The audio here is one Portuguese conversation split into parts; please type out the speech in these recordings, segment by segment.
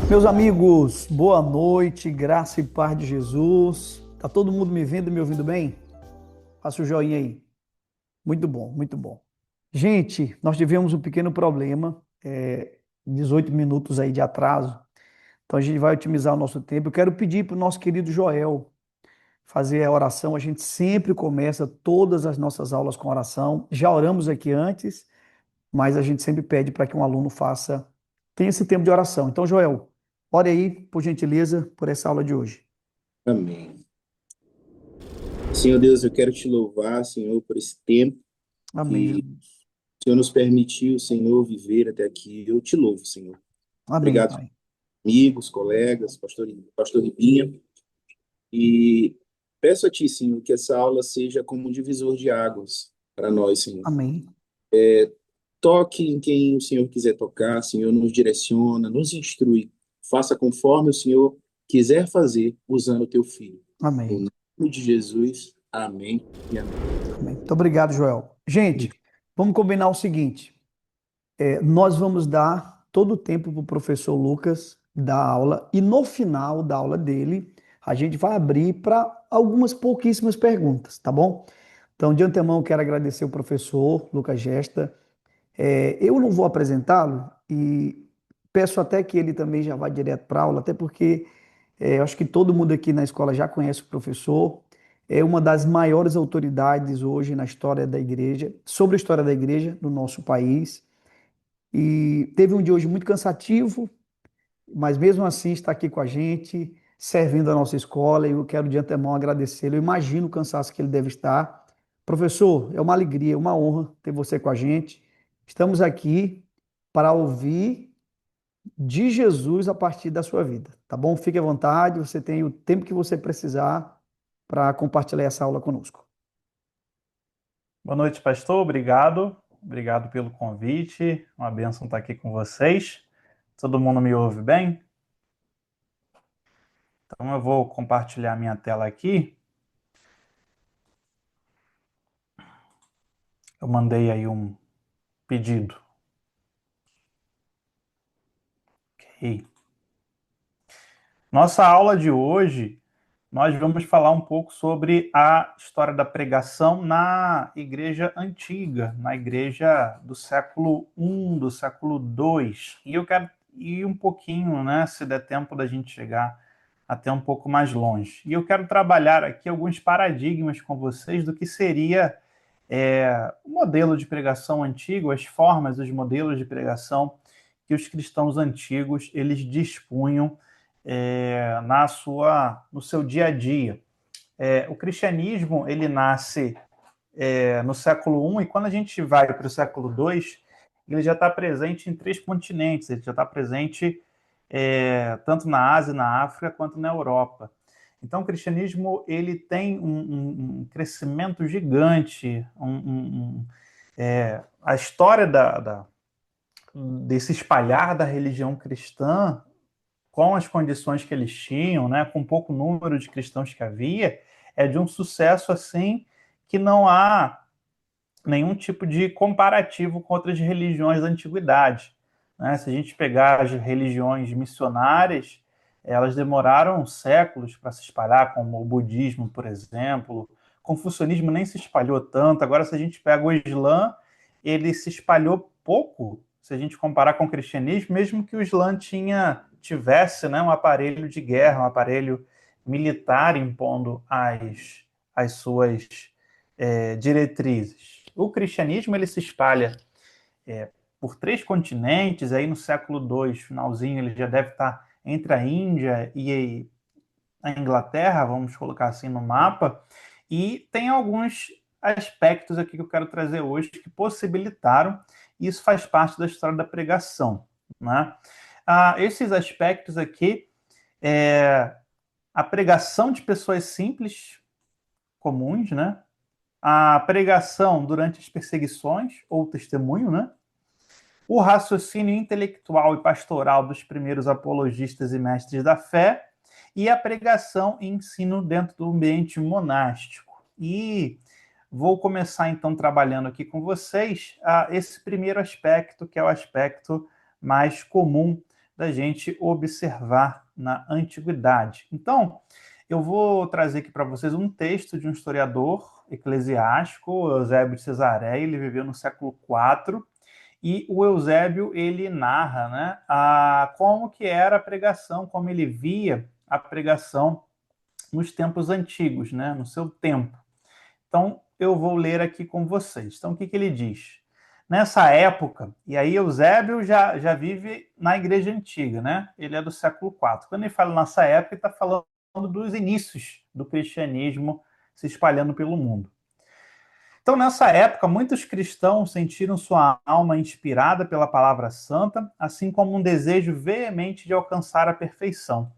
Meus amigos, boa noite, graça e paz de Jesus. Tá todo mundo me vendo e me ouvindo bem? Faça o joinha aí. Muito bom, muito bom. Gente, nós tivemos um pequeno problema, 18 minutos aí de atraso. Então a gente vai otimizar o nosso tempo. Eu quero pedir para o nosso querido Joel fazer a oração. A gente sempre começa todas as nossas aulas com oração. Já oramos aqui antes, mas a gente sempre pede para que um aluno tenha esse tempo de oração. Então, Joel, ore aí, por gentileza, por essa aula de hoje. Amém. Senhor Deus, eu quero te louvar, Senhor, por esse tempo Amém, que Jesus. o Senhor nos permitiu, Senhor, viver até aqui. Eu te louvo, Senhor. Amém, Obrigado, Pai. amigos, colegas, pastor Ribinha. E peço a Ti, Senhor, que essa aula seja como um divisor de águas para nós, Senhor. Amém. Toque em quem o Senhor quiser tocar, Senhor, nos direciona, nos instrui. Faça conforme o Senhor quiser fazer usando o Teu Filho. Amém. No nome de Jesus, amém e amém. Amém. Muito obrigado, Joel. Gente, vamos combinar o seguinte: nós vamos dar todo o tempo para o professor Lucas dar aula, e no final da aula dele, a gente vai abrir para algumas pouquíssimas perguntas, tá bom? Então, de antemão, quero agradecer o professor Lucas Gesta. Eu não vou apresentá-lo e peço até que ele também já vá direto para a aula, até porque eu acho que todo mundo aqui na escola já conhece o professor. É uma das maiores autoridades hoje na história da igreja, sobre a história da igreja no nosso país. E teve um dia hoje muito cansativo, mas mesmo assim está aqui com a gente, servindo a nossa escola, e eu quero de antemão agradecê-lo. Eu imagino o cansaço que ele deve estar. Professor, é uma alegria, uma honra ter você com a gente. Estamos aqui para ouvir de Jesus a partir da sua vida, tá bom? Fique à vontade, você tem o tempo que você precisar para compartilhar essa aula conosco. Boa noite, pastor. Obrigado. Obrigado pelo convite. Uma bênção estar aqui com vocês. Todo mundo me ouve bem? Então eu vou compartilhar minha tela aqui. Eu mandei aí um pedido. Ok. Nossa aula de hoje, nós vamos falar um pouco sobre a história da pregação na igreja antiga, na igreja do século I, do século II. E eu quero ir um pouquinho, né, se der tempo da gente chegar até um pouco mais longe. E eu quero trabalhar aqui alguns paradigmas com vocês do que seria o modelo de pregação antigo, as formas, os modelos de pregação que os cristãos antigos eles dispunham no seu dia a dia. O cristianismo ele nasce no século I, e quando a gente vai para o século II, ele já está presente em 3 continentes, ele já está presente tanto na Ásia, na África, quanto na Europa. Então, o cristianismo ele tem um crescimento gigante, a história desse espalhar da religião cristã, com as condições que eles tinham, né, com o pouco número de cristãos que havia, é de um sucesso assim que não há nenhum tipo de comparativo com outras religiões da antiguidade. Né? Se a gente pegar as religiões missionárias, elas demoraram séculos para se espalhar, como o budismo, por exemplo. O confucionismo nem se espalhou tanto. Agora, se a gente pega o Islã, ele se espalhou pouco, se a gente comparar com o cristianismo, mesmo que o Islã tivesse, né, um aparelho de guerra, um aparelho militar impondo as suas diretrizes. O cristianismo ele se espalha por 3 continentes, aí no século II, finalzinho, ele já deve estar entre a Índia e a Inglaterra, vamos colocar assim no mapa, e tem alguns aspectos aqui que eu quero trazer hoje que possibilitaram, e isso faz parte da história da pregação. Né? Esses aspectos aqui, a pregação de pessoas simples, comuns, né? A pregação durante as perseguições, ou testemunho, né? O raciocínio intelectual e pastoral dos primeiros apologistas e mestres da fé, e a pregação e ensino dentro do ambiente monástico. E vou começar, então, trabalhando aqui com vocês esse primeiro aspecto, que é o aspecto mais comum da gente observar na antiguidade. Então, eu vou trazer aqui para vocês um texto de um historiador eclesiástico, Eusébio de Cesareia. Ele viveu no século IV, e o Eusébio, ele narra, né, como que era a pregação, como ele via a pregação nos tempos antigos, né, no seu tempo. Então, eu vou ler aqui com vocês. Então, o que ele diz? Nessa época, e aí Eusébio já vive na Igreja Antiga, né? Ele é do século IV. Quando ele fala nessa época, ele está falando dos inícios do cristianismo se espalhando pelo mundo. Então, nessa época, muitos cristãos sentiram sua alma inspirada pela palavra santa, assim como um desejo veemente de alcançar a perfeição.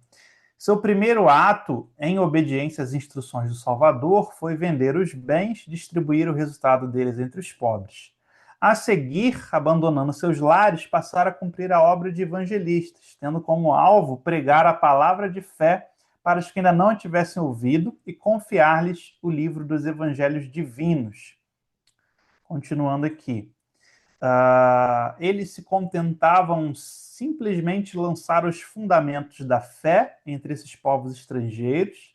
Seu primeiro ato, em obediência às instruções do Salvador, foi vender os bens, distribuir o resultado deles entre os pobres. A seguir, abandonando seus lares, passaram a cumprir a obra de evangelistas, tendo como alvo pregar a palavra de fé para os que ainda não a tivessem ouvido e confiar-lhes o livro dos evangelhos divinos. Continuando aqui. Eles se contentavam simplesmente lançar os fundamentos da fé entre esses povos estrangeiros.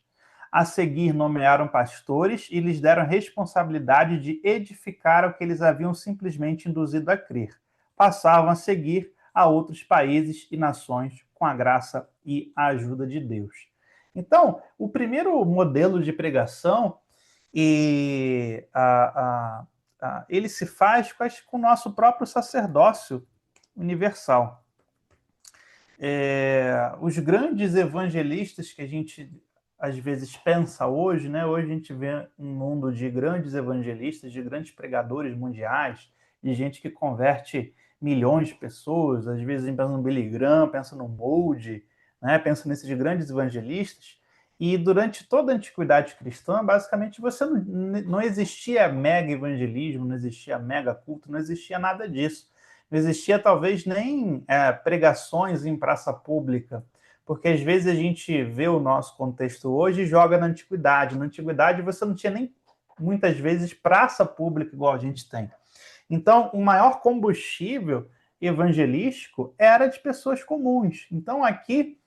A seguir, nomearam pastores e lhes deram a responsabilidade de edificar o que eles haviam simplesmente induzido a crer. Passavam a seguir a outros países e nações com a graça e a ajuda de Deus. Então, o primeiro modelo de pregação ele se faz com o nosso próprio sacerdócio universal. Os grandes evangelistas que a gente às vezes pensa hoje, né? Hoje a gente vê um mundo de grandes evangelistas, de grandes pregadores mundiais, de gente que converte milhões de pessoas, às vezes pensa no Billy Graham, pensa no Moody, né? Pensa nesses grandes evangelistas. E durante toda a antiguidade cristã, basicamente, não existia mega evangelismo, não existia mega culto, não existia nada disso. Não existia, talvez, nem pregações em praça pública, porque às vezes a gente vê o nosso contexto hoje e joga na antiguidade. Na antiguidade, você não tinha nem, muitas vezes, praça pública igual a gente tem. Então, o maior combustível evangelístico era de pessoas comuns. Então, aqui,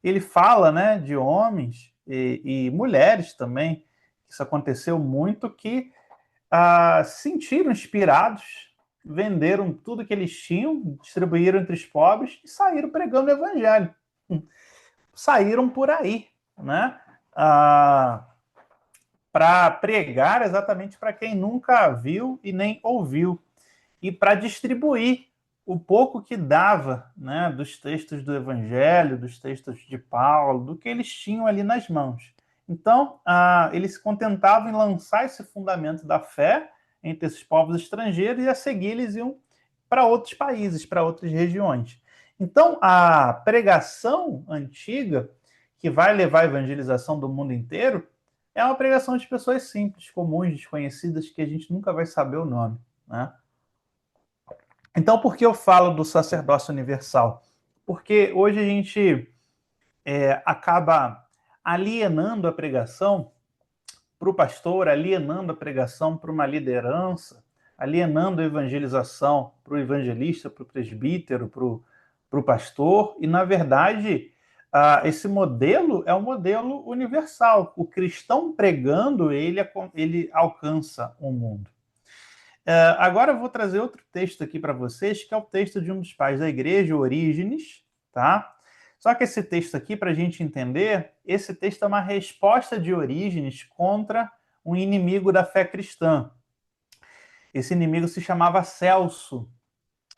ele fala, né, de homens e mulheres também, isso aconteceu muito, que se sentiram inspirados, venderam tudo que eles tinham, distribuíram entre os pobres e saíram pregando o evangelho. Saíram por aí, né? Para pregar exatamente para quem nunca viu e nem ouviu, e para distribuir o pouco que dava, né, dos textos do Evangelho, dos textos de Paulo, do que eles tinham ali nas mãos. Então, eles se contentavam em lançar esse fundamento da fé entre esses povos estrangeiros, e a seguir eles iam para outros países, para outras regiões. Então, a pregação antiga, que vai levar a evangelização do mundo inteiro, é uma pregação de pessoas simples, comuns, desconhecidas, que a gente nunca vai saber o nome, né? Então, por que eu falo do sacerdócio universal? Porque hoje a gente acaba alienando a pregação para o pastor, alienando a pregação para uma liderança, alienando a evangelização para o evangelista, para o presbítero, para o pastor, e, na verdade, esse modelo é um modelo universal. O cristão pregando, ele alcança o mundo. Agora eu vou trazer outro texto aqui para vocês, que é o texto de um dos pais da igreja, Orígenes, tá? Só que esse texto aqui, para a gente entender, esse texto é uma resposta de Orígenes contra um inimigo da fé cristã. Esse inimigo se chamava Celso.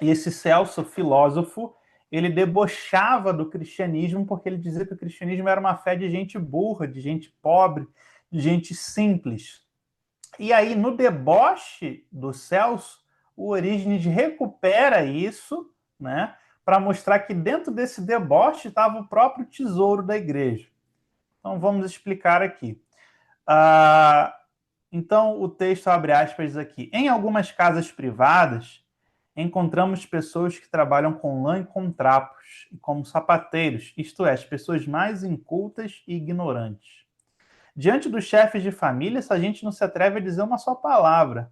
E esse Celso, filósofo, ele debochava do cristianismo porque ele dizia que o cristianismo era uma fé de gente burra, de gente pobre, de gente simples. E aí, no deboche do Celso, o Orígenes recupera isso, né, para mostrar que dentro desse deboche estava o próprio tesouro da igreja. Então, vamos explicar aqui. Então, o texto abre aspas aqui. Em algumas casas privadas, encontramos pessoas que trabalham com lã e com trapos, como sapateiros, isto é, as pessoas mais incultas e ignorantes. Diante dos chefes de família, essa gente não se atreve a dizer uma só palavra.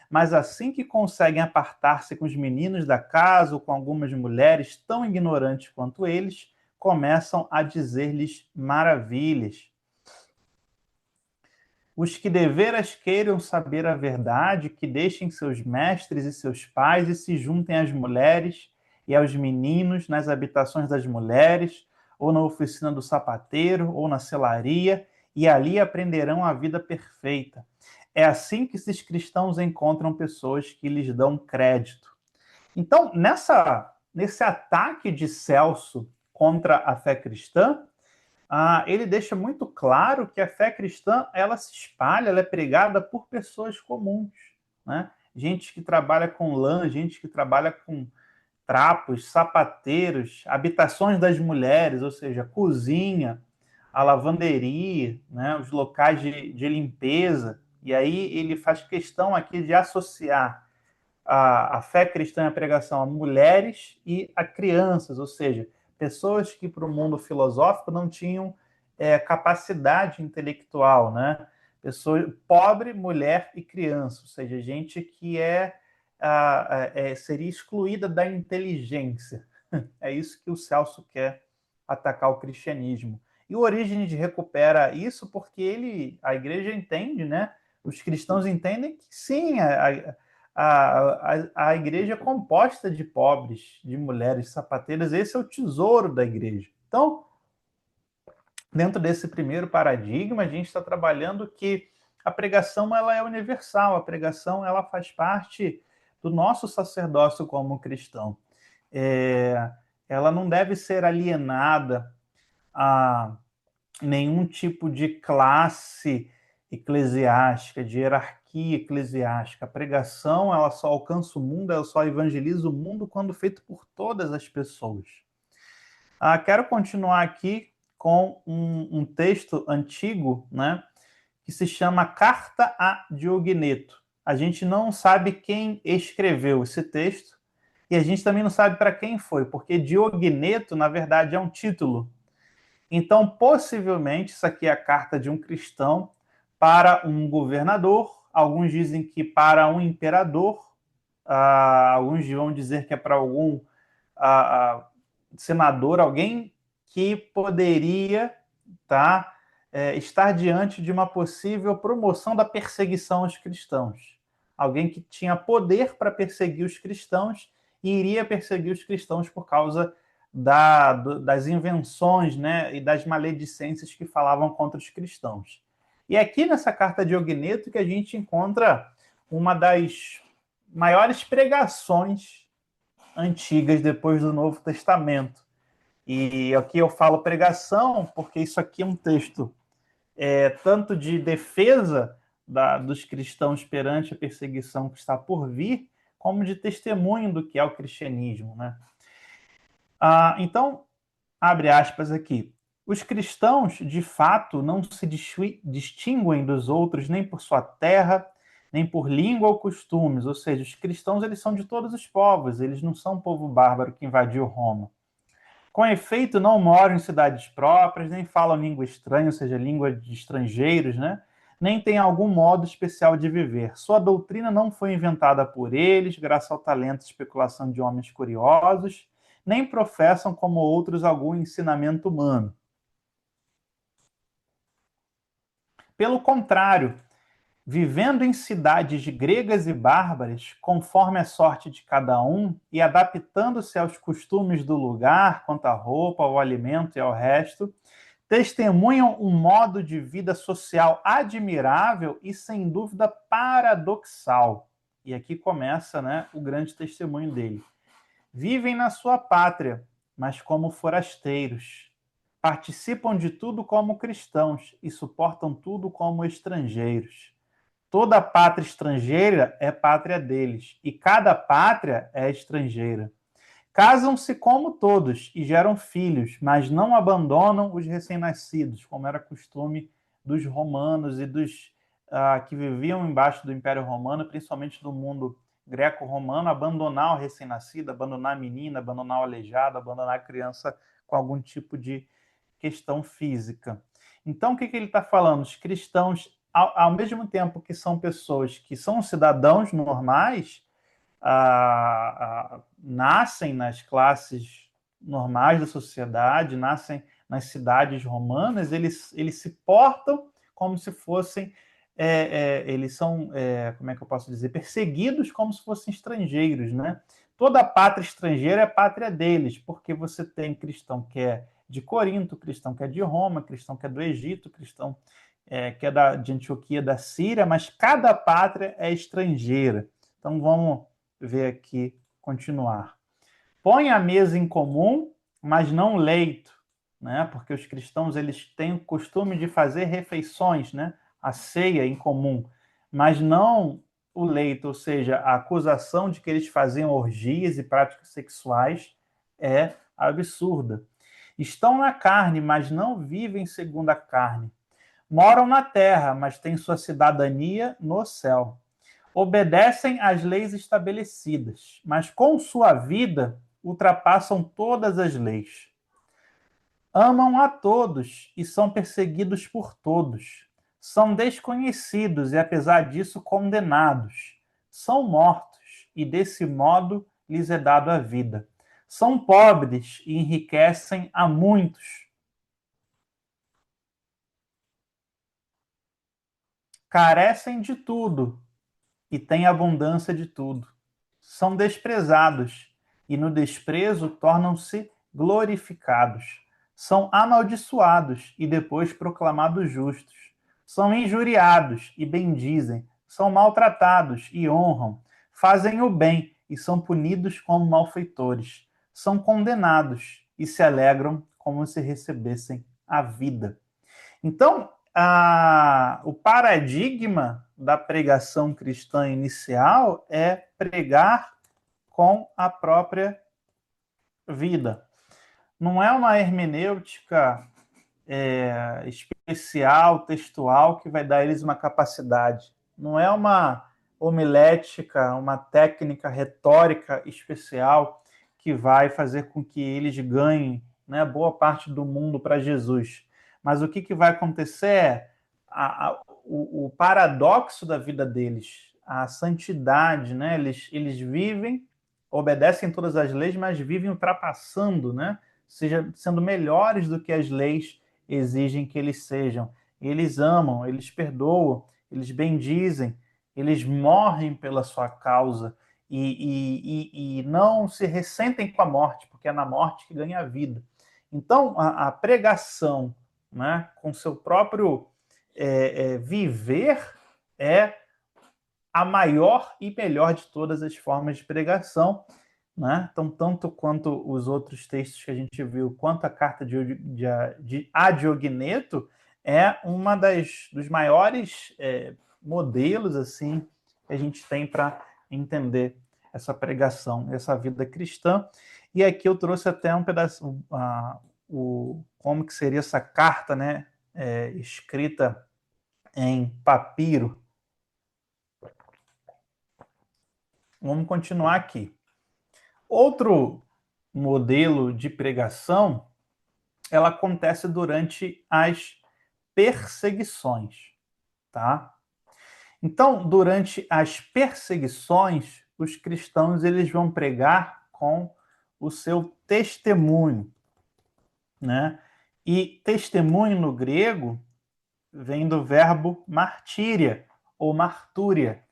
mas assim que conseguem apartar-se com os meninos da casa ou com algumas mulheres tão ignorantes quanto eles, começam a dizer-lhes maravilhas. Os que deveras queiram saber a verdade, que deixem seus mestres e seus pais e se juntem às mulheres e aos meninos nas habitações das mulheres, ou na oficina do sapateiro, ou na selaria, e ali aprenderão a vida perfeita. É assim que esses cristãos encontram pessoas que lhes dão crédito. Então, nesse ataque de Celso contra a fé cristã, ele deixa muito claro que a fé cristã, ela se espalha, ela é pregada por pessoas comuns, né? Gente que trabalha com lã, gente que trabalha com trapos, sapateiros, habitações das mulheres, ou seja, cozinha, a lavanderia, né? Os locais de limpeza. E aí ele faz questão aqui de associar a fé cristã e a pregação a mulheres e a crianças, ou seja, pessoas que para o mundo filosófico não tinham capacidade intelectual, né? Pessoa pobre, mulher e criança, ou seja, gente que seria excluída da inteligência. É isso que o Celso quer atacar o cristianismo. E o Orígenes recupera isso porque a igreja entende, né? Os cristãos entendem que sim, a igreja é composta de pobres, de mulheres sapateiras, esse é o tesouro da igreja. Então, dentro desse primeiro paradigma, a gente está trabalhando que a pregação ela é universal, a pregação ela faz parte do nosso sacerdócio como cristão. Ela não deve ser alienada a nenhum tipo de classe eclesiástica, de hierarquia eclesiástica. A pregação, ela só alcança o mundo, ela só evangeliza o mundo quando feito por todas as pessoas. Quero continuar aqui com um texto antigo, né, que se chama Carta a Diogneto. A gente não sabe quem escreveu esse texto e a gente também não sabe para quem foi, porque Diogneto, na verdade, é um título. Então, possivelmente, isso aqui é a carta de um cristão para um governador, alguns dizem que para um imperador, alguns vão dizer que é para algum senador, alguém que poderia estar diante de uma possível promoção da perseguição aos cristãos. Alguém que tinha poder para perseguir os cristãos e iria perseguir os cristãos por causa das invenções, né, e das maledicências que falavam contra os cristãos. E aqui nessa carta de Diogneto que a gente encontra uma das maiores pregações antigas depois do Novo Testamento. E aqui eu falo pregação porque isso aqui é um texto tanto de defesa dos cristãos perante a perseguição que está por vir, como de testemunho do que é o cristianismo, né? Então, abre aspas aqui. Os cristãos, de fato, não se distinguem dos outros nem por sua terra, nem por língua ou costumes. Ou seja, os cristãos eles são de todos os povos, eles não são um povo bárbaro que invadiu Roma. Com efeito, não moram em cidades próprias, nem falam língua estranha, ou seja, língua de estrangeiros, né? Nem têm algum modo especial de viver. Sua doutrina não foi inventada por eles, graças ao talento e especulação de homens curiosos, nem professam, como outros, algum ensinamento humano. Pelo contrário, vivendo em cidades gregas e bárbaras, conforme a sorte de cada um, e adaptando-se aos costumes do lugar, quanto à roupa, ao alimento e ao resto, testemunham um modo de vida social admirável e, sem dúvida, paradoxal. E aqui começa, né, o grande testemunho dele. Vivem na sua pátria, mas como forasteiros. Participam de tudo como cristãos e suportam tudo como estrangeiros. Toda pátria estrangeira é pátria deles, e cada pátria é estrangeira. Casam-se como todos e geram filhos, mas não abandonam os recém-nascidos, como era costume dos romanos e dos que viviam embaixo do Império Romano, principalmente do mundo greco-romano, abandonar o recém-nascido, abandonar a menina, abandonar o aleijado, abandonar a criança com algum tipo de questão física. Então, o que ele está falando? Os cristãos ao mesmo tempo que são pessoas que são cidadãos normais, nascem nas classes normais da sociedade, nascem nas cidades romanas, eles se portam como se fossem, eles são, como é que eu posso dizer, perseguidos como se fossem estrangeiros, né? Toda pátria estrangeira é pátria deles, porque você tem cristão que é de Corinto, cristão que é de Roma, cristão que é do Egito, cristão que é de Antioquia, da Síria, mas cada pátria é estrangeira. Então vamos ver aqui, continuar. Põe a mesa em comum, mas não leito, né? Porque os cristãos eles têm o costume de fazer refeições, né? A ceia em comum, mas não o leito, ou seja, a acusação de que eles faziam orgias e práticas sexuais é absurda. Estão na carne, mas não vivem segundo a carne. Moram na terra, mas têm sua cidadania no céu. Obedecem às leis estabelecidas, mas com sua vida ultrapassam todas as leis. Amam a todos e são perseguidos por todos. São desconhecidos e, apesar disso, condenados. São mortos e, desse modo, lhes é dado a vida. São pobres e enriquecem a muitos. Carecem de tudo e têm abundância de tudo. São desprezados e, no desprezo, tornam-se glorificados. São amaldiçoados e depois proclamados justos. São injuriados e bendizem. São maltratados e honram. Fazem o bem e são punidos como malfeitores. São condenados e se alegram como se recebessem a vida. Então, o paradigma da pregação cristã inicial é pregar com a própria vida. Não é uma hermenêutica especial, textual, que vai dar a eles uma capacidade. Não é uma homilética, uma técnica retórica especial que vai fazer com que eles ganhem, né, boa parte do mundo para Jesus. Mas o que vai acontecer é o paradoxo da vida deles, a santidade, né? Eles vivem, obedecem todas as leis, mas vivem ultrapassando, né? Sendo melhores do que as leis exigem que eles sejam. Eles amam, eles perdoam, eles bendizem, eles morrem pela sua causa e não se ressentem com a morte, porque é na morte que ganha a vida. Então, a pregação, né, com seu próprio viver é a maior e melhor de todas as formas de pregação, né? Então, tanto quanto os outros textos que a gente viu, quanto a carta de Adiogneto, é uma dos maiores modelos assim que a gente tem para entender essa pregação, essa vida cristã. E aqui eu trouxe até um pedaço, como que seria essa carta, né, escrita em papiro. Vamos continuar aqui. Outro modelo de pregação, ela acontece durante as perseguições, tá? Então, durante as perseguições, os cristãos eles vão pregar com o seu testemunho, né? E testemunho no grego vem do verbo martíria ou martúria.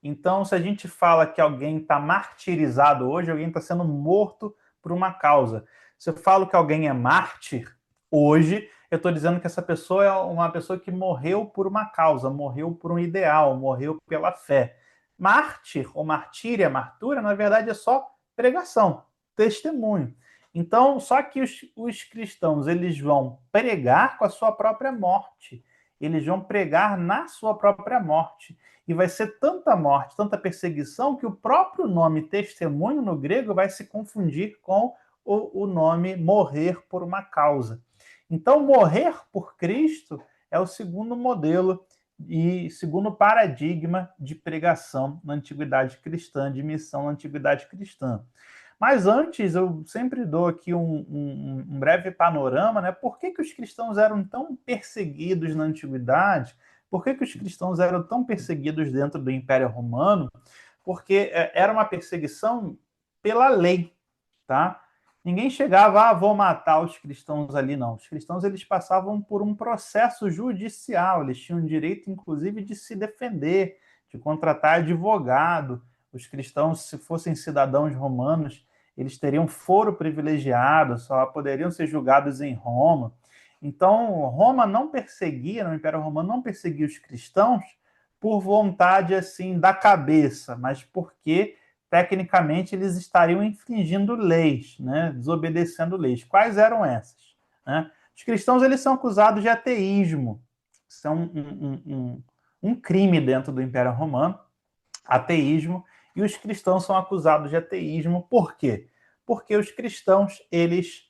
Então, se a gente fala que alguém está martirizado hoje, alguém está sendo morto por uma causa. Se eu falo que alguém é mártir hoje, eu estou dizendo que essa pessoa é uma pessoa que morreu por uma causa, morreu por um ideal, morreu pela fé. Mártir ou martíria, martúria, na verdade é só pregação, testemunho. Então, só que os cristãos eles vão pregar com a sua própria morte. Eles vão pregar na sua própria morte. E vai ser tanta morte, tanta perseguição, que o próprio nome testemunho no grego vai se confundir com o nome morrer por uma causa. Então, morrer por Cristo é o segundo modelo e segundo paradigma de pregação na antiguidade cristã, de missão na antiguidade cristã. Mas antes, eu sempre dou aqui um breve panorama, né? Por que os cristãos eram tão perseguidos na antiguidade? Por que os cristãos eram tão perseguidos dentro do Império Romano? Porque era uma perseguição pela lei, tá? Ninguém chegava, vou matar os cristãos ali, não. Os cristãos, eles passavam por um processo judicial, eles tinham direito, inclusive, de se defender, de contratar advogado. Os cristãos, se fossem cidadãos romanos, eles teriam foro privilegiado, só poderiam ser julgados em Roma. Então, Roma não perseguia, no Império Romano não perseguia os cristãos por vontade, assim, da cabeça, mas porque tecnicamente eles estariam infringindo leis, né? Desobedecendo leis. Quais eram essas? Né? Os cristãos, eles são acusados de ateísmo. Isso é um crime dentro do Império Romano, ateísmo, e os cristãos são acusados de ateísmo. Por quê? Porque os cristãos, eles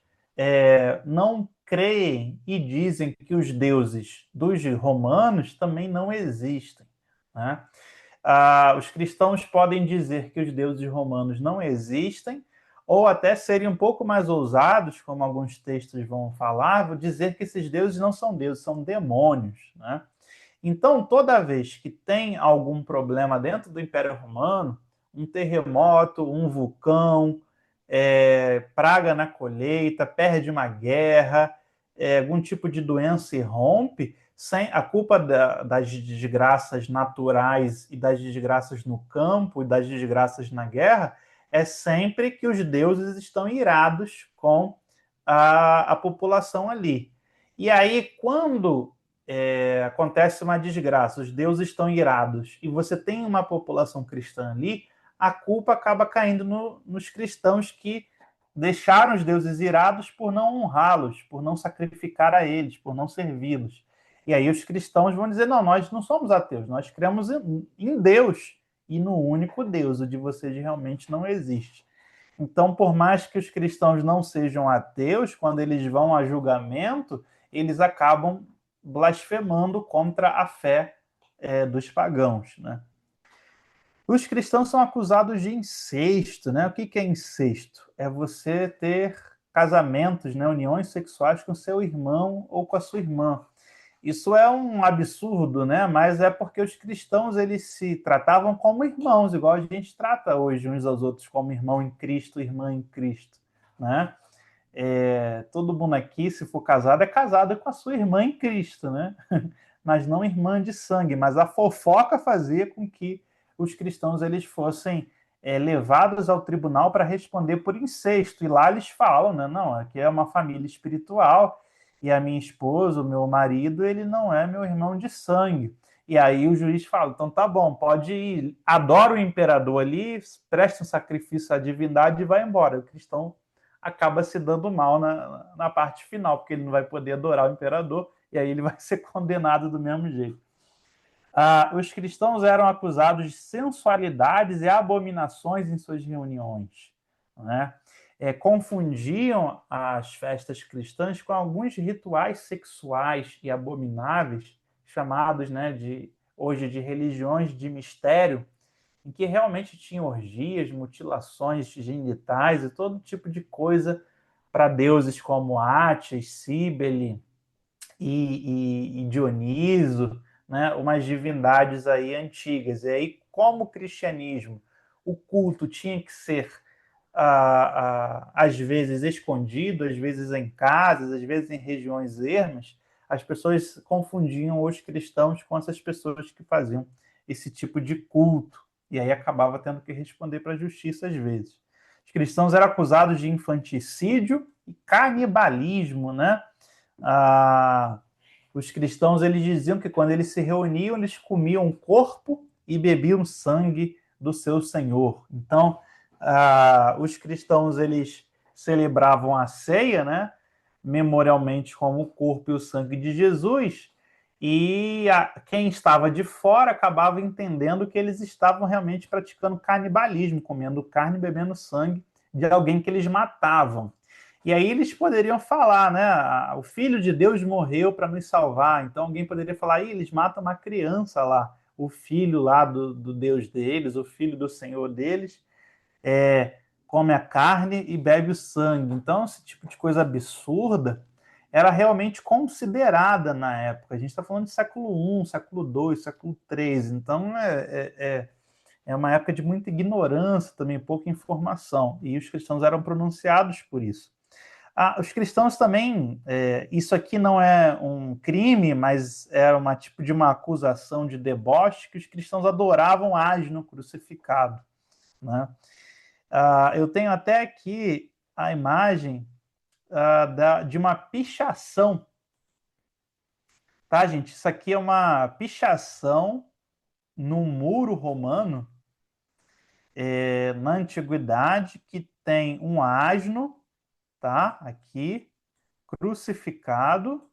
não creem e dizem que os deuses dos romanos também não existem, né? Os cristãos podem dizer que os deuses romanos não existem, ou até serem um pouco mais ousados, como alguns textos vão falar, vão dizer que esses deuses não são deuses, são demônios, né? Então, toda vez que tem algum problema dentro do Império Romano, um terremoto, um vulcão, praga na colheita, perde uma guerra, algum tipo de doença irrompe, sem a culpa das desgraças naturais e das desgraças no campo e das desgraças na guerra é sempre que os deuses estão irados com a população ali. E aí, quando acontece uma desgraça, os deuses estão irados e você tem uma população cristã ali, a culpa acaba caindo nos cristãos que deixaram os deuses irados por não honrá-los, por não sacrificar a eles, por não servi-los. E aí os cristãos vão dizer, não, nós não somos ateus, nós cremos em Deus e no único Deus, o de vocês realmente não existe. Então, por mais que os cristãos não sejam ateus, quando eles vão a julgamento, eles acabam blasfemando contra a fé dos pagãos, né? Os cristãos são acusados de incesto, né? O que é incesto? É você ter casamentos, né, uniões sexuais com seu irmão ou com a sua irmã. Isso é um absurdo, né? Mas é porque os cristãos eles se tratavam como irmãos, igual a gente trata hoje uns aos outros como irmão em Cristo, irmã em Cristo, né? Todo mundo aqui, se for casado, é casado com a sua irmã em Cristo, né? Mas não irmã de sangue. Mas a fofoca fazia com que os cristãos eles fossem levados ao tribunal para responder por incesto. E lá eles falam, né? Não, aqui é uma família espiritual e a minha esposa, o meu marido, ele não é meu irmão de sangue. E aí o juiz fala, então tá bom, pode ir, adora o imperador ali, presta um sacrifício à divindade e vai embora. O cristão acaba se dando mal na parte final, porque ele não vai poder adorar o imperador e aí ele vai ser condenado do mesmo jeito. Os cristãos eram acusados de sensualidades e abominações em suas reuniões, né? Confundiam as festas cristãs com alguns rituais sexuais e abomináveis, chamados, né, hoje de religiões de mistério, em que realmente tinha orgias, mutilações genitais e todo tipo de coisa para deuses como Átis, Cíbele e Dioniso, né? Umas divindades aí antigas. E aí, como o cristianismo, o culto tinha que ser às vezes escondido, às vezes em casas, às vezes em regiões ermas, as pessoas confundiam os cristãos com essas pessoas que faziam esse tipo de culto. E aí acabava tendo que responder para a justiça às vezes. Os cristãos eram acusados de infanticídio e canibalismo, né? Os cristãos eles diziam que quando eles se reuniam, eles comiam o corpo e bebiam sangue do seu Senhor. Então, os cristãos eles celebravam a ceia, né, memorialmente como o corpo e o sangue de Jesus, e quem estava de fora acabava entendendo que eles estavam realmente praticando canibalismo, comendo carne e bebendo sangue de alguém que eles matavam. E aí eles poderiam falar, né? O Filho de Deus morreu para nos salvar. Então alguém poderia falar, eles matam uma criança lá, o filho lá do Deus deles, o filho do Senhor deles, come a carne e bebe o sangue. Então esse tipo de coisa absurda era realmente considerada na época. A gente está falando de século I, século II, século III. Então, é uma época de muita ignorância também, pouca informação. E os cristãos eram pronunciados por isso. Os cristãos também, isso aqui não é um crime, mas era uma tipo de uma acusação de deboche, que os cristãos adoravam asno crucificado, né? Eu tenho até aqui a imagem de uma pichação, tá, gente? Isso aqui é uma pichação no muro romano, na antiguidade, que tem um asno, tá? Aqui, crucificado,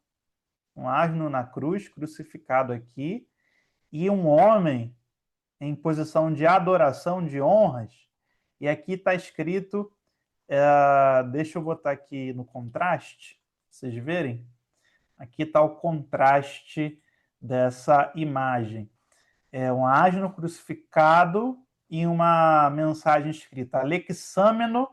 um asno na cruz, crucificado aqui, e um homem em posição de adoração, de honras, e aqui está escrito, deixa eu botar aqui no contraste, vocês verem, aqui está o contraste dessa imagem. É um asno crucificado e uma mensagem escrita: Alexâmeno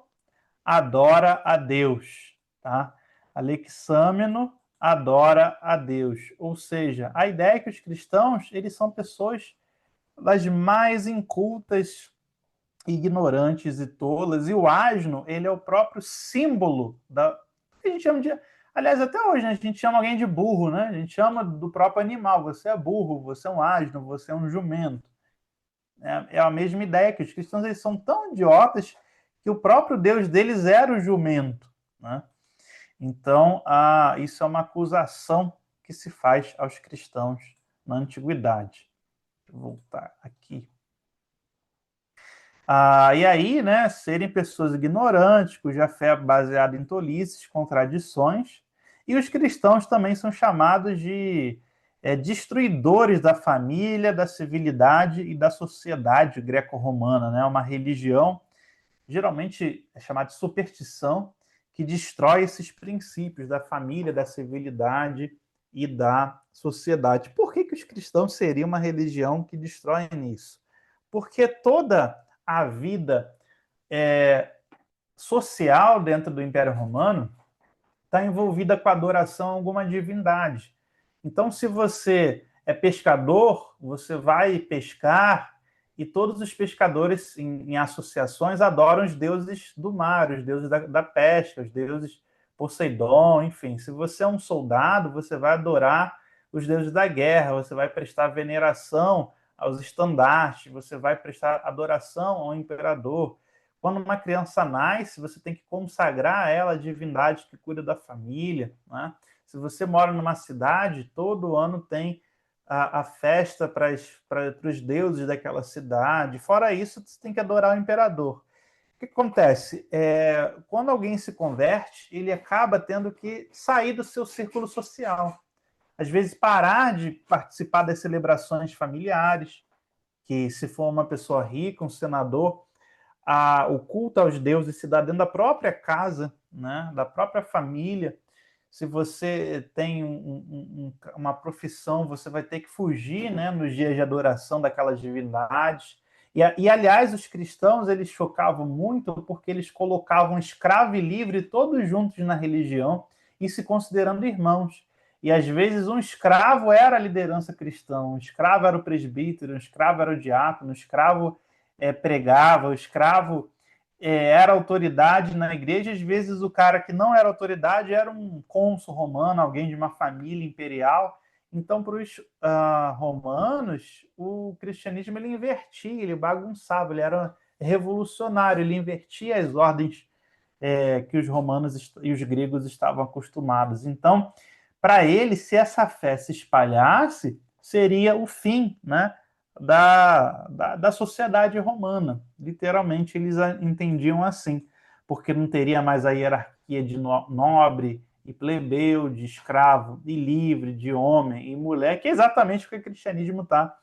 adora a Deus, tá? Alexâmeno adora a Deus. Ou seja, a ideia é que os cristãos, eles são pessoas das mais incultas, ignorantes e tolas, e o asno, ele é o próprio símbolo da... que a gente chama de... Aliás, até hoje, né, a gente chama alguém de burro, né? A gente chama do próprio animal. Você é burro, você é um asno, você é um jumento. É a mesma ideia, que os cristãos, eles são tão idiotas que o próprio Deus deles era o jumento, né? Então, isso é uma acusação que se faz aos cristãos na antiguidade. Vou voltar aqui. E aí, né, serem pessoas ignorantes, cuja fé é baseada em tolices, contradições, e os cristãos também são chamados de destruidores da família, da civilidade e da sociedade greco-romana, né? Uma religião, geralmente é chamada de superstição, que destrói esses princípios da família, da civilidade e da sociedade. Por que os cristãos seriam uma religião que destrói isso? Porque toda a vida social dentro do Império Romano está envolvida com a adoração a alguma divindade. Então, se você é pescador, você vai pescar, e todos os pescadores em associações adoram os deuses do mar, os deuses da pesca, os deuses Poseidon, enfim. Se você é um soldado, você vai adorar os deuses da guerra, você vai prestar veneração aos estandartes, você vai prestar adoração ao imperador. Quando uma criança nasce, você tem que consagrar a ela a divindade que cuida da família, né? Se você mora numa cidade, todo ano tem a festa para os deuses daquela cidade. Fora isso, você tem que adorar o imperador. O que acontece? Quando alguém se converte, ele acaba tendo que sair do seu círculo social. Às vezes, parar de participar das celebrações familiares, que se for uma pessoa rica, um senador, o culto aos deuses se dá dentro da própria casa, né, da própria família. Se você tem uma profissão, você vai ter que fugir, né, nos dias de adoração daquelas divindades. E, aliás, os cristãos, eles chocavam muito porque eles colocavam escravo e livre todos juntos na religião e se considerando irmãos. E, às vezes, um escravo era a liderança cristã, um escravo era o presbítero, um escravo era o diácono, um escravo pregava, o escravo era autoridade na igreja. Às vezes o cara que não era autoridade era um cônsul romano, alguém de uma família imperial. Então, para os romanos, o cristianismo ele invertia, ele bagunçava, ele era revolucionário, ele invertia as ordens que os romanos e os gregos estavam acostumados. Então, para ele, se essa fé se espalhasse, seria o fim, né, da sociedade romana. Literalmente, eles entendiam assim, porque não teria mais a hierarquia de nobre e plebeu, de escravo e livre, de homem e mulher, que é exatamente o que o cristianismo está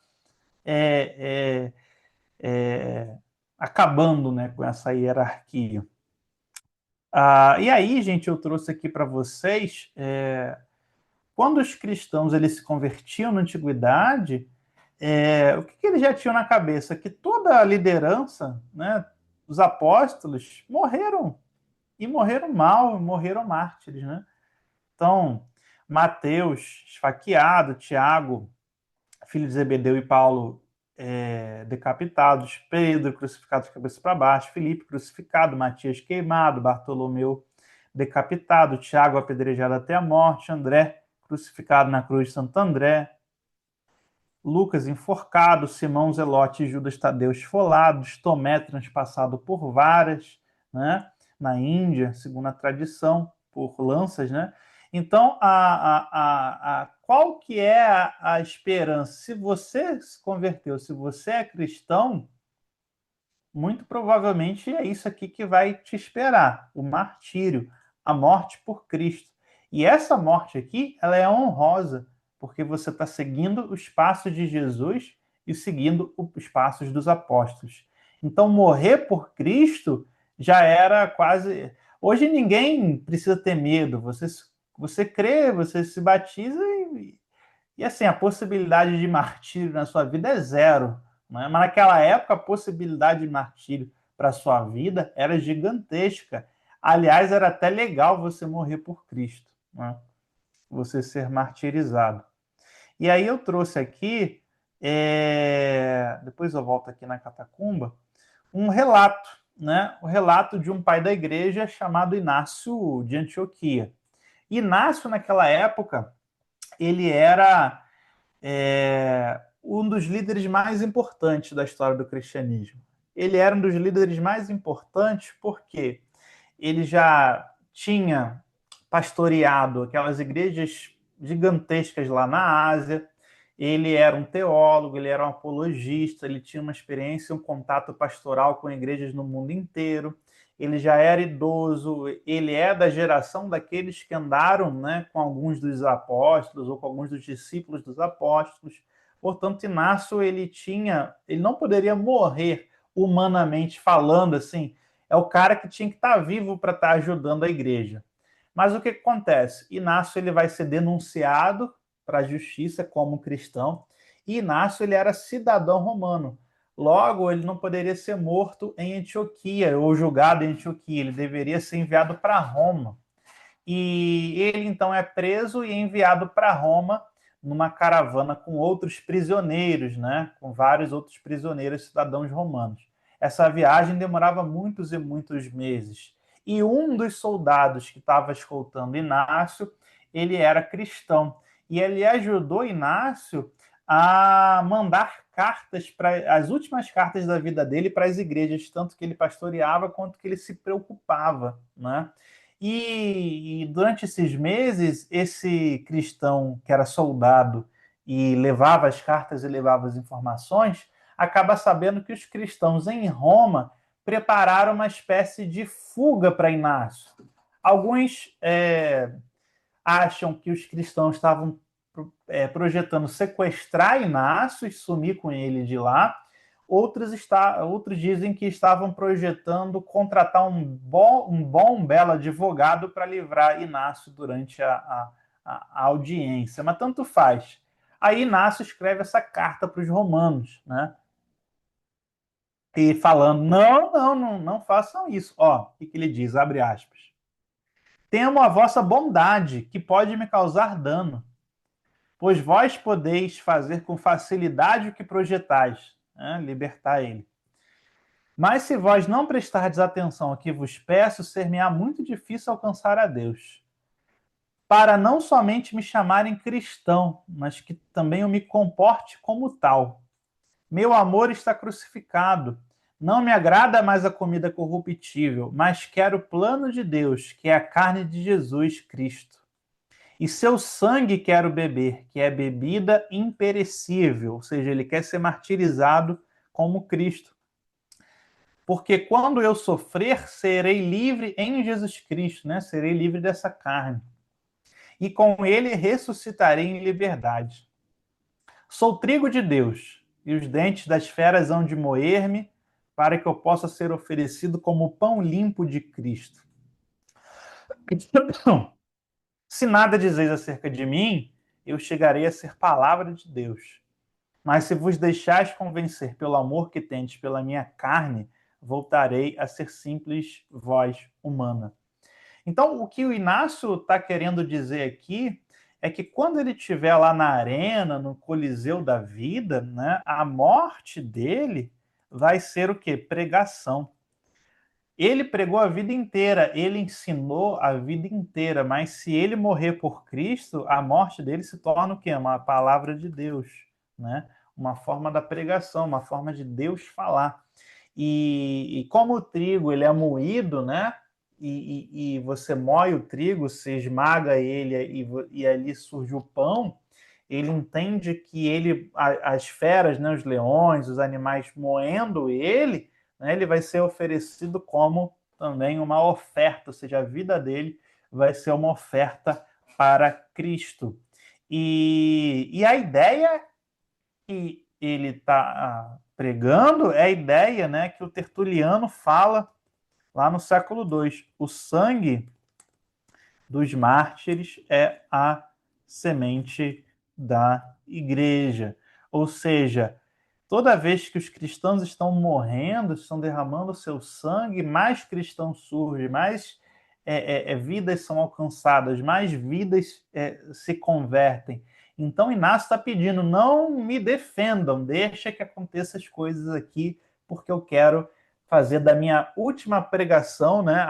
acabando, né, com essa hierarquia. E aí, gente, eu trouxe aqui para vocês, quando os cristãos eles se convertiam na antiguidade, o que eles já tinham na cabeça? Que toda a liderança, né, os apóstolos, morreram, e morreram mal, morreram mártires, né? Então, Mateus esfaqueado, Tiago, filho de Zebedeu, e Paulo decapitados, Pedro crucificado de cabeça para baixo, Filipe crucificado, Matias queimado, Bartolomeu decapitado, Tiago apedrejado até a morte, André crucificado na cruz de Santo André, Lucas enforcado, Simão Zelote e Judas Tadeu esfolados, Tomé transpassado por varas, né, na Índia, segundo a tradição, por lanças, né? Então, qual que é a esperança? Se você se converteu, se você é cristão, muito provavelmente é isso aqui que vai te esperar, o martírio, a morte por Cristo. E essa morte aqui, ela é honrosa, porque você está seguindo os passos de Jesus e seguindo os passos dos apóstolos. Então, morrer por Cristo já era quase... Hoje ninguém precisa ter medo, você crê, você se batiza e assim, a possibilidade de martírio na sua vida é zero. Né? Mas naquela época, a possibilidade de martírio para a sua vida era gigantesca. Aliás, era até legal você morrer por Cristo, né? Você ser martirizado. E aí eu trouxe aqui, depois eu volto aqui na catacumba, um relato, né? O relato de um pai da igreja chamado Inácio de Antioquia. Inácio, naquela época, ele era um dos líderes mais importantes da história do cristianismo. Ele era um dos líderes mais importantes porque ele já tinha pastoreado aquelas igrejas gigantescas lá na Ásia, ele era um teólogo, ele era um apologista, ele tinha uma experiência, um contato pastoral com igrejas no mundo inteiro, ele já era idoso, ele é da geração daqueles que andaram, né, com alguns dos apóstolos ou com alguns dos discípulos dos apóstolos. Portanto, Inácio, ele não poderia morrer humanamente falando, assim, é o cara que tinha que estar vivo para estar ajudando a igreja. Mas o que acontece? Inácio ele vai ser denunciado para a justiça como cristão, e Inácio ele era cidadão romano. Logo, ele não poderia ser morto em Antioquia ou julgado em Antioquia, ele deveria ser enviado para Roma. E ele então é preso e enviado para Roma numa caravana com outros prisioneiros, né? Com vários outros prisioneiros cidadãos romanos. Essa viagem demorava muitos e muitos meses. E um dos soldados que estava escoltando Inácio, ele era cristão. E ele ajudou Inácio a mandar cartas, as últimas cartas da vida dele para as igrejas, tanto que ele pastoreava quanto que ele se preocupava, né? E durante esses meses, esse cristão que era soldado e levava as cartas e levava as informações, acaba sabendo que os cristãos em Roma prepararam uma espécie de fuga para Inácio. Alguns acham que os cristãos estavam projetando sequestrar Inácio e sumir com ele de lá. Outros dizem que estavam projetando contratar um bom belo advogado para livrar Inácio durante a audiência, mas tanto faz. Aí Inácio escreve essa carta para os romanos, né? E falando, não façam isso. Ó, o que ele diz, abre aspas. Temo a vossa bondade, que pode me causar dano, pois vós podeis fazer com facilidade o que projetais, né? Libertar ele. Mas se vós não prestardes atenção ao que vos peço, ser-me-á muito difícil alcançar a Deus. Para não somente me chamarem cristão, mas que também eu me comporte como tal. Meu amor está crucificado. Não me agrada mais a comida corruptível, mas quero o plano de Deus, que é a carne de Jesus Cristo. E seu sangue quero beber, que é bebida imperecível, ou seja, ele quer ser martirizado como Cristo. Porque quando eu sofrer, serei livre em Jesus Cristo, né? Serei livre dessa carne. E com ele ressuscitarei em liberdade. Sou trigo de Deus, e os dentes das feras hão de moer-me, para que eu possa ser oferecido como pão limpo de Cristo. Se nada dizeis acerca de mim, eu chegarei a ser palavra de Deus. Mas se vos deixais convencer pelo amor que tendes pela minha carne, voltarei a ser simples voz humana. Então, o que o Inácio está querendo dizer aqui é que quando ele estiver lá na arena, no Coliseu da vida, né, a morte dele vai ser o quê? Pregação. Ele pregou a vida inteira, ele ensinou a vida inteira, mas se ele morrer por Cristo, a morte dele se torna o quê? Uma palavra de Deus, né? Uma forma da pregação, uma forma de Deus falar. E como o trigo ele é moído, né? E você moe o trigo, se esmaga ele e ali surge o pão, ele entende que ele, as feras, né, os leões, os animais moendo ele, né, ele vai ser oferecido como também uma oferta, ou seja, a vida dele vai ser uma oferta para Cristo. E a ideia que ele está pregando é a ideia, né, que o Tertuliano fala lá no século II. O sangue dos mártires é a semente da igreja. Ou seja, toda vez que os cristãos estão morrendo, estão derramando seu sangue, mais cristãos surgem, mais vidas são alcançadas, mais vidas se convertem. Então, Inácio está pedindo, não me defendam, deixa que aconteça as coisas aqui, porque eu quero fazer da minha última pregação, né,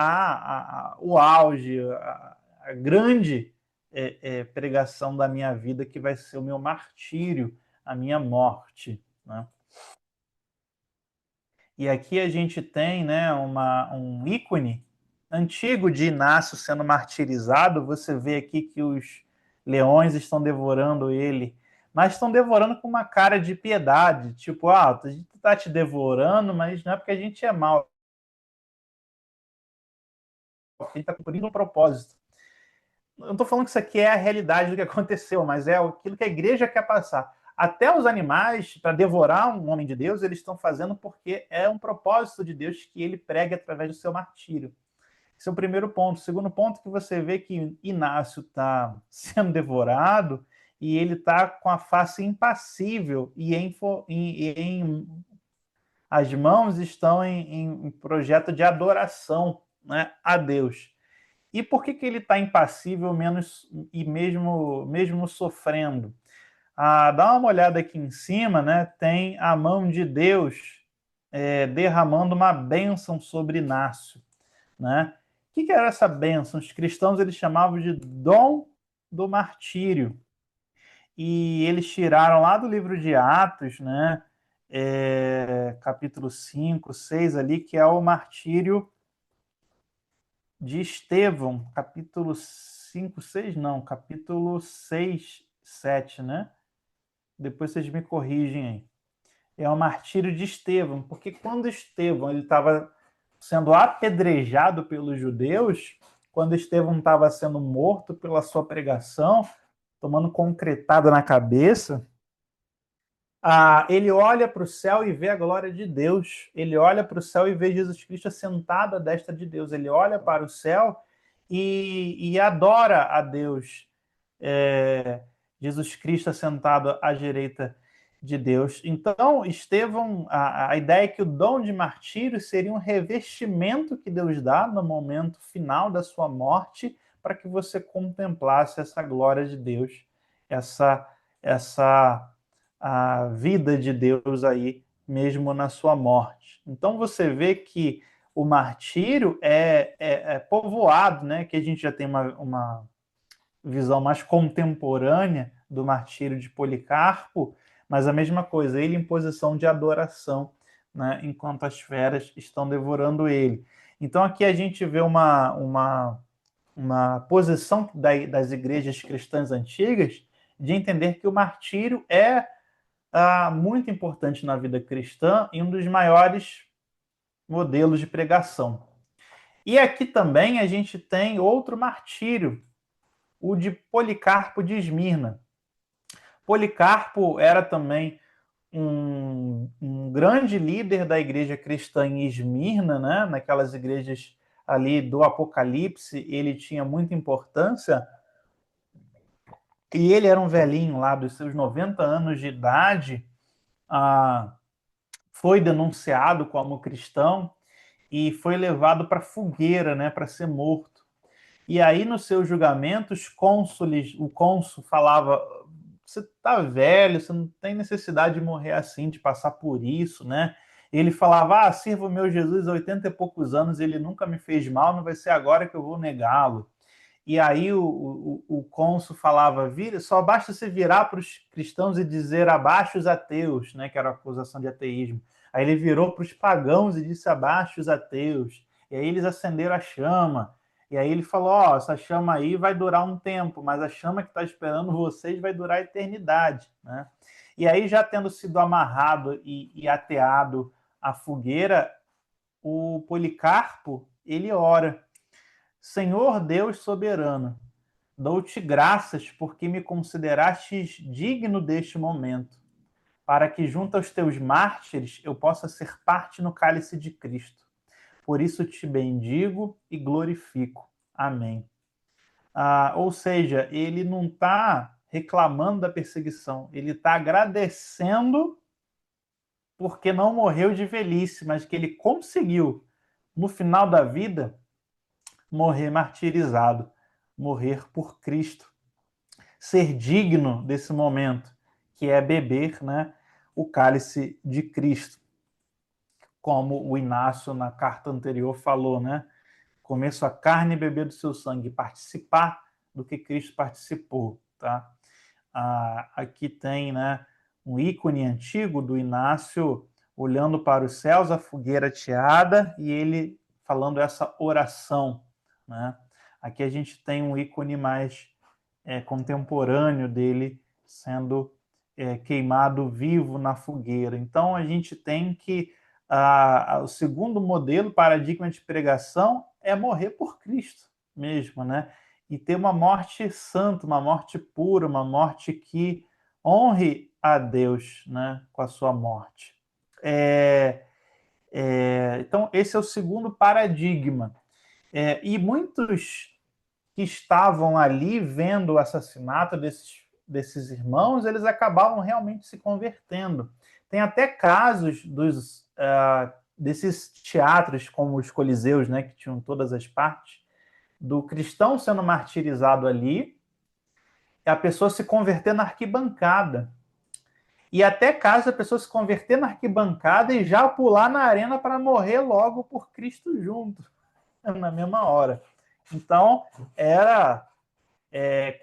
o auge, a grande pregação da minha vida, que vai ser o meu martírio, a minha morte, né? E aqui a gente tem, né, um ícone antigo de Inácio sendo martirizado. Você vê aqui que os leões estão devorando ele, mas estão devorando com uma cara de piedade, tipo, a gente está te devorando, mas não é porque a gente é mau, a gente está cumprindo um propósito. Eu não estou falando que isso aqui é a realidade do que aconteceu, mas é aquilo que a igreja quer passar. Até os animais, para devorar um homem de Deus, eles estão fazendo porque é um propósito de Deus que ele pregue através do seu martírio. Esse é o primeiro ponto. O segundo ponto, que você vê que Inácio está sendo devorado e ele está com a face impassível e as mãos estão em projeto de adoração, né, a Deus. E por que ele está impassível e mesmo sofrendo? Dá uma olhada aqui em cima, né? Tem a mão de Deus derramando uma bênção sobre Inácio, né? O que era essa bênção? Os cristãos eles chamavam de dom do martírio. E eles tiraram lá do livro de Atos, né? Capítulo 5, 6 ali, que é o martírio de Estevão, capítulo 5, 6 não, capítulo 6, 7, né? Depois vocês me corrigem aí. É o martírio de Estevão, porque quando Estevão ele estava sendo apedrejado pelos judeus, quando Estevão estava sendo morto pela sua pregação, tomando concretada na cabeça, ele olha para o céu e vê a glória de Deus. Ele olha para o céu e vê Jesus Cristo sentado à destra de Deus. Ele olha para o céu e adora a Deus. Jesus Cristo sentado à direita de Deus. Então, Estevão, a ideia é que o dom de martírio seria um revestimento que Deus dá no momento final da sua morte, para que você contemplasse essa glória de Deus, essa a vida de Deus aí, mesmo na sua morte. Então você vê que o martírio é povoado, né? Que a gente já tem uma visão mais contemporânea do martírio de Policarpo, mas a mesma coisa, ele em posição de adoração, né? Enquanto as feras estão devorando ele. Então aqui a gente vê uma posição das igrejas cristãs antigas de entender que o martírio é muito importante na vida cristã e um dos maiores modelos de pregação. E aqui também a gente tem outro martírio, o de Policarpo de Esmirna. Policarpo era também um grande líder da igreja cristã em Esmirna, né? Naquelas igrejas ali do Apocalipse, ele tinha muita importância. E ele era um velhinho lá dos seus 90 anos de idade, foi denunciado como cristão e foi levado para a fogueira, né, para ser morto. E aí, nos seus julgamentos, o cônsul falava: você está velho, você não tem necessidade de morrer assim, de passar por isso, né? Ele falava: sirvo o meu Jesus há 80 e poucos anos, ele nunca me fez mal, não vai ser agora que eu vou negá-lo. E aí o cônsul falava: só basta se virar para os cristãos e dizer abaixo os ateus, né? Que era a acusação de ateísmo. Aí ele virou para os pagãos e disse abaixo os ateus. E aí eles acenderam a chama. E aí ele falou: essa chama aí vai durar um tempo, mas a chama que está esperando vocês vai durar a eternidade, né? E aí, já tendo sido amarrado e ateado à fogueira, o Policarpo, ele ora: Senhor Deus soberano, dou-te graças porque me considerastes digno deste momento, para que junto aos teus mártires eu possa ser parte no cálice de Cristo. Por isso te bendigo e glorifico. Amém. Ou seja, ele não está reclamando da perseguição, ele está agradecendo porque não morreu de velhice, mas que ele conseguiu, no final da vida, morrer martirizado, morrer por Cristo, ser digno desse momento, que é beber, né, o cálice de Cristo, como o Inácio na carta anterior falou, né? Comer sua carne e beber do seu sangue, participar do que Cristo participou, tá? Aqui tem, né, um ícone antigo do Inácio olhando para os céus, a fogueira ateada, e ele falando essa oração, né? Aqui a gente tem um ícone mais contemporâneo dele sendo queimado vivo na fogueira. Então a gente tem que o segundo modelo, paradigma de pregação, é morrer por Cristo mesmo, né? E ter uma morte santa, uma morte pura, uma morte que honre a Deus, né, com a sua morte. Então, esse é o segundo paradigma. E muitos que estavam ali vendo o assassinato desses irmãos, eles acabavam realmente se convertendo. Tem até casos desses teatros, como os coliseus, né, que tinham todas as partes, do cristão sendo martirizado ali, e a pessoa se converter na arquibancada. E até caso a pessoa se converter na arquibancada e já pular na arena para morrer logo por Cristo junto, na mesma hora. Então,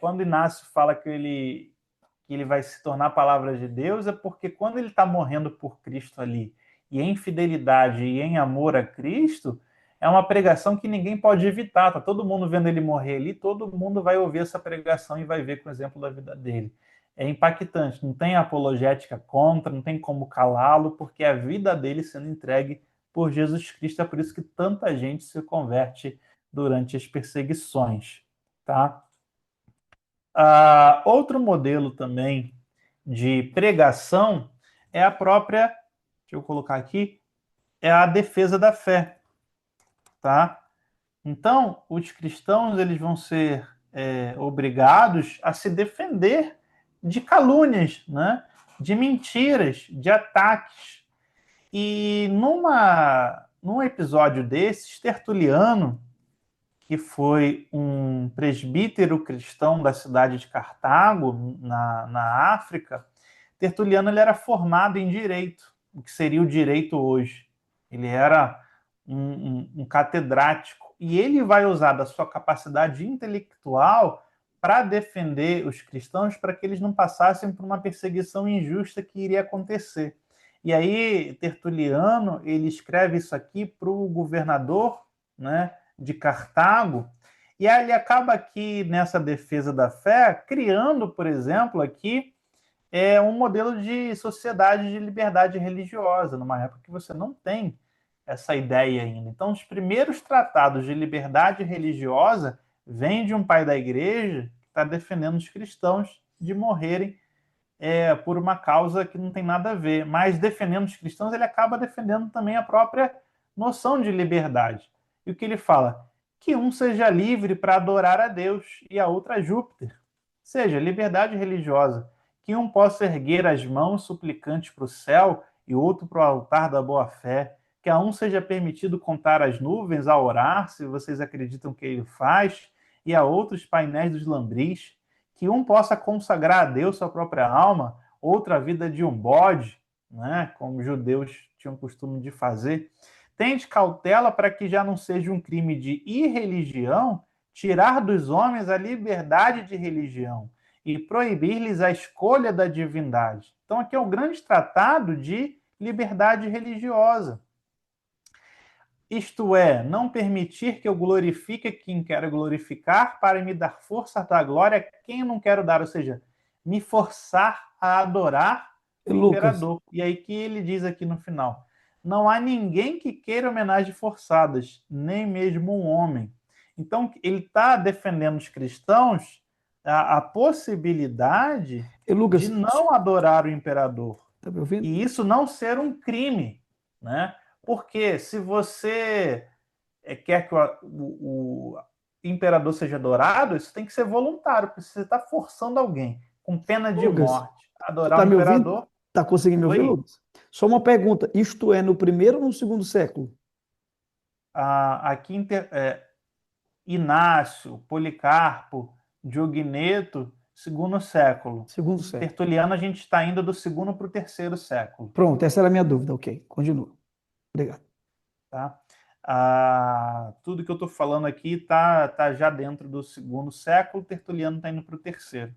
quando Inácio fala que ele vai se tornar a palavra de Deus, é porque quando ele está morrendo por Cristo ali, e em fidelidade e em amor a Cristo, é uma pregação que ninguém pode evitar. Tá todo mundo vendo ele morrer ali, todo mundo vai ouvir essa pregação e vai ver com o exemplo da vida dele. É impactante, não tem apologética contra, não tem como calá-lo, porque é a vida dele sendo entregue por Jesus Cristo. É por isso que tanta gente se converte durante as perseguições, tá? Outro modelo também de pregação é a própria, deixa eu colocar aqui, é a defesa da fé, tá? Então, os cristãos eles vão ser obrigados a se defender de calúnias, né? De mentiras, de ataques. E num episódio desses, Tertuliano, que foi um presbítero cristão da cidade de Cartago, na África, Tertuliano ele era formado em direito, o que seria o direito hoje. Ele era um catedrático, e ele vai usar da sua capacidade intelectual para defender os cristãos, para que eles não passassem por uma perseguição injusta que iria acontecer. E aí, Tertuliano, ele escreve isso aqui para o governador, né, de Cartago, e aí ele acaba aqui, nessa defesa da fé, criando, por exemplo, aqui, um modelo de sociedade de liberdade religiosa, numa época que você não tem essa ideia ainda. Então, os primeiros tratados de liberdade religiosa vêm de um pai da igreja que está defendendo os cristãos de morrerem por uma causa que não tem nada a ver. Mas, defendendo os cristãos, ele acaba defendendo também a própria noção de liberdade. E o que ele fala? Que um seja livre para adorar a Deus e a outra a Júpiter. Ou seja, liberdade religiosa. Que um possa erguer as mãos suplicantes para o céu e outro para o altar da boa-fé. Que a um seja permitido contar as nuvens a orar, se vocês acreditam que ele faz, e a outros painéis dos lambris, que um possa consagrar a Deus sua própria alma, outra a vida de um bode, né, como os judeus tinham costume de fazer. Tende cautela para que já não seja um crime de irreligião tirar dos homens a liberdade de religião e proibir-lhes a escolha da divindade. Então, aqui é um grande tratado de liberdade religiosa. Isto é, não permitir que eu glorifique quem quero glorificar para me dar força da glória a quem eu não quero dar, ou seja, me forçar a adorar o Lucas, imperador. E aí que ele diz aqui no final, não há ninguém que queira homenagens forçadas, nem mesmo um homem. Então, ele está defendendo os cristãos a possibilidade de Lucas, não adorar o imperador. tá me ouvindo? E isso não ser um crime, né? Porque se você quer que o imperador seja adorado, isso tem que ser voluntário, porque você está forçando alguém com pena de Lucas, morte a tu adorar tá o me ouvindo? imperador. Tá conseguindo me ouvir, Oi, Lucas? Só uma pergunta, isto é no primeiro ou no segundo século? aqui Inácio, Policarpo, Diogneto, segundo século. Segundo século. Tertuliano, a gente está indo do segundo para o terceiro século. Pronto, essa era a minha dúvida, ok, continua. Obrigado. Tá? Tudo que eu estou falando aqui tá já dentro do segundo século, Tertuliano está indo para o terceiro.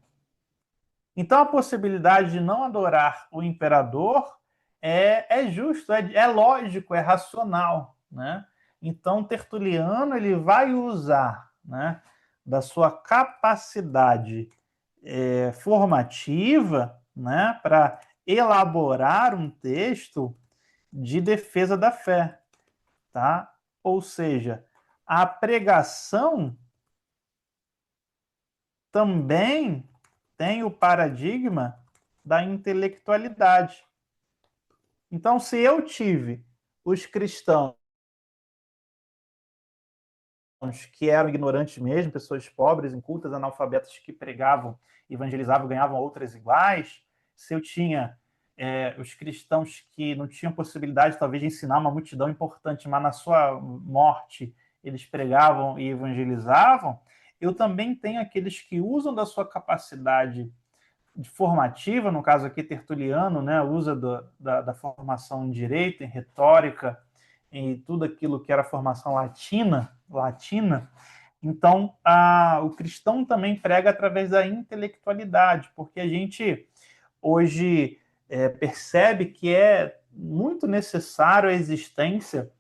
Então, a possibilidade de não adorar o imperador é justo, é lógico, é racional, né? Então, Tertuliano ele vai usar, né, da sua capacidade formativa, né, para elaborar um texto de defesa da fé, tá? Ou seja, a pregação também tem o paradigma da intelectualidade. Então, se eu tive os cristãos que eram ignorantes mesmo, pessoas pobres, incultas, analfabetas que pregavam, evangelizavam, ganhavam outras iguais, se eu tinha os cristãos que não tinham possibilidade, talvez, de ensinar uma multidão importante, mas na sua morte eles pregavam e evangelizavam, eu também tenho aqueles que usam da sua capacidade formativa, no caso aqui Tertuliano, né, usa da formação em direito, em retórica, em tudo aquilo que era formação latina. Então, o cristão também prega através da intelectualidade, porque a gente hoje percebe que é muito necessário a existência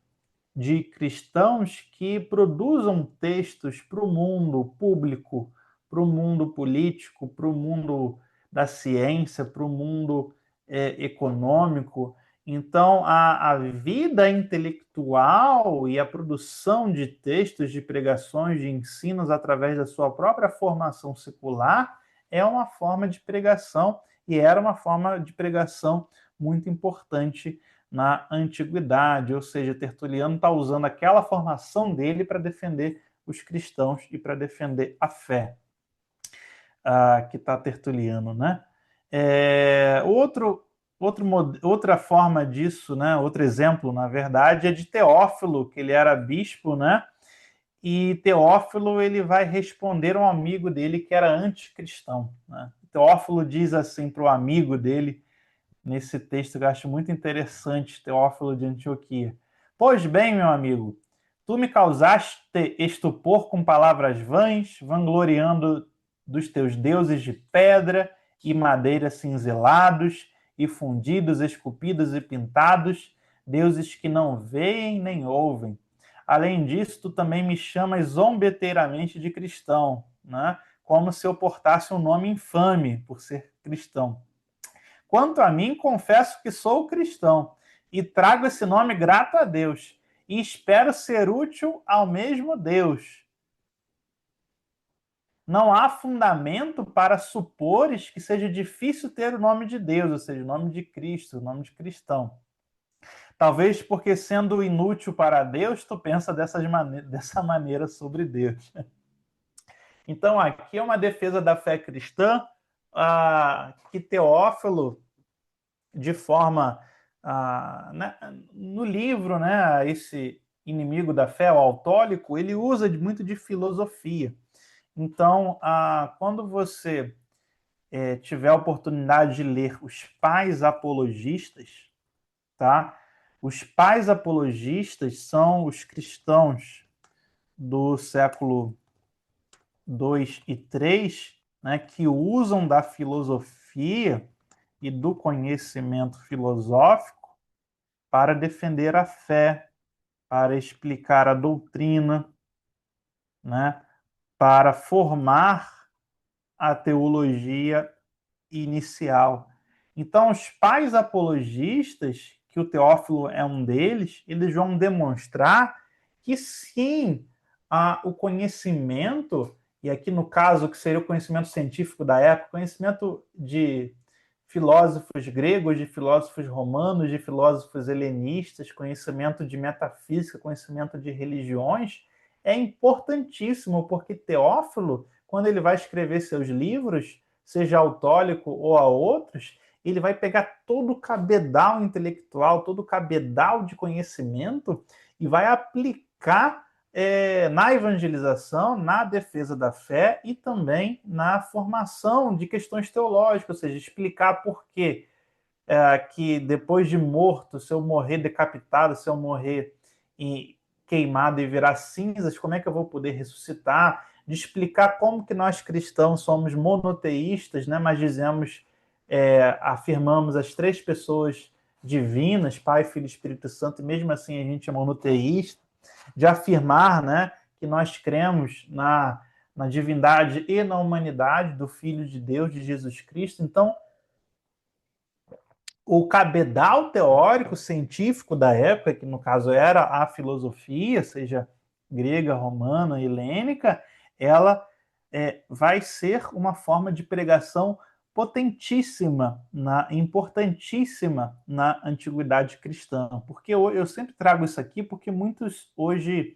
de cristãos que produzam textos para o mundo público, para o mundo político, para o mundo da ciência, para o mundo econômico. Então, a vida intelectual e a produção de textos, de pregações, de ensinos através da sua própria formação secular é uma forma de pregação e era uma forma de pregação muito importante na antiguidade, ou seja, Tertuliano está usando aquela formação dele para defender os cristãos e para defender a fé que está Tertuliano, né? Outra forma disso, né? Outro exemplo, na verdade, é de Teófilo, que ele era bispo, né? E Teófilo ele vai responder a um amigo dele que era anticristão, né? Teófilo diz assim para o amigo dele nesse texto que eu acho muito interessante, Teófilo de Antioquia. Pois bem, meu amigo, tu me causaste estupor com palavras vãs, vangloriando dos teus deuses de pedra e madeira cinzelados e fundidos, esculpidos e pintados, deuses que não veem nem ouvem. Além disso, tu também me chamas zombeteiramente de cristão, né? Como se eu portasse um nome infame por ser cristão. Quanto a mim, confesso que sou cristão e trago esse nome grato a Deus e espero ser útil ao mesmo Deus. Não há fundamento para supores que seja difícil ter o nome de Deus, ou seja, o nome de Cristo, o nome de cristão. Talvez porque sendo inútil para Deus, tu pensa dessa maneira sobre Deus. Então, aqui é uma defesa da fé cristã que Teófilo de forma né, no livro, né, esse inimigo da fé, o Autólico, ele usa muito de filosofia. Então, quando você tiver a oportunidade de ler os pais apologistas, tá? Os pais apologistas são os cristãos do século 2 e 3, né, que usam da filosofia e do conhecimento filosófico para defender a fé, para explicar a doutrina, né, para formar a teologia inicial. Então, os pais apologistas, que o Teófilo é um deles, eles vão demonstrar que sim, o conhecimento, e aqui no caso que seria o conhecimento científico da época, conhecimento de filósofos gregos, de filósofos romanos, de filósofos helenistas, conhecimento de metafísica, conhecimento de religiões, é importantíssimo, porque Teófilo, quando ele vai escrever seus livros, seja autólico ou a outros, ele vai pegar todo o cabedal intelectual, todo o cabedal de conhecimento e vai aplicar na evangelização, na defesa da fé e também na formação de questões teológicas, ou seja, explicar por que que depois de morto, se eu morrer decapitado, se eu morrer queimado e virar cinzas, como é que eu vou poder ressuscitar? De explicar como que nós cristãos somos monoteístas, né? Mas dizemos, afirmamos as três pessoas divinas, Pai, Filho e Espírito Santo, e mesmo assim a gente é monoteísta, de afirmar, né, que nós cremos na divindade e na humanidade do Filho de Deus, de Jesus Cristo. Então, o cabedal teórico científico da época, que no caso era a filosofia, seja grega, romana, helênica, ela vai ser uma forma de pregação potentíssima, importantíssima na antiguidade cristã. Porque eu sempre trago isso aqui porque muitos hoje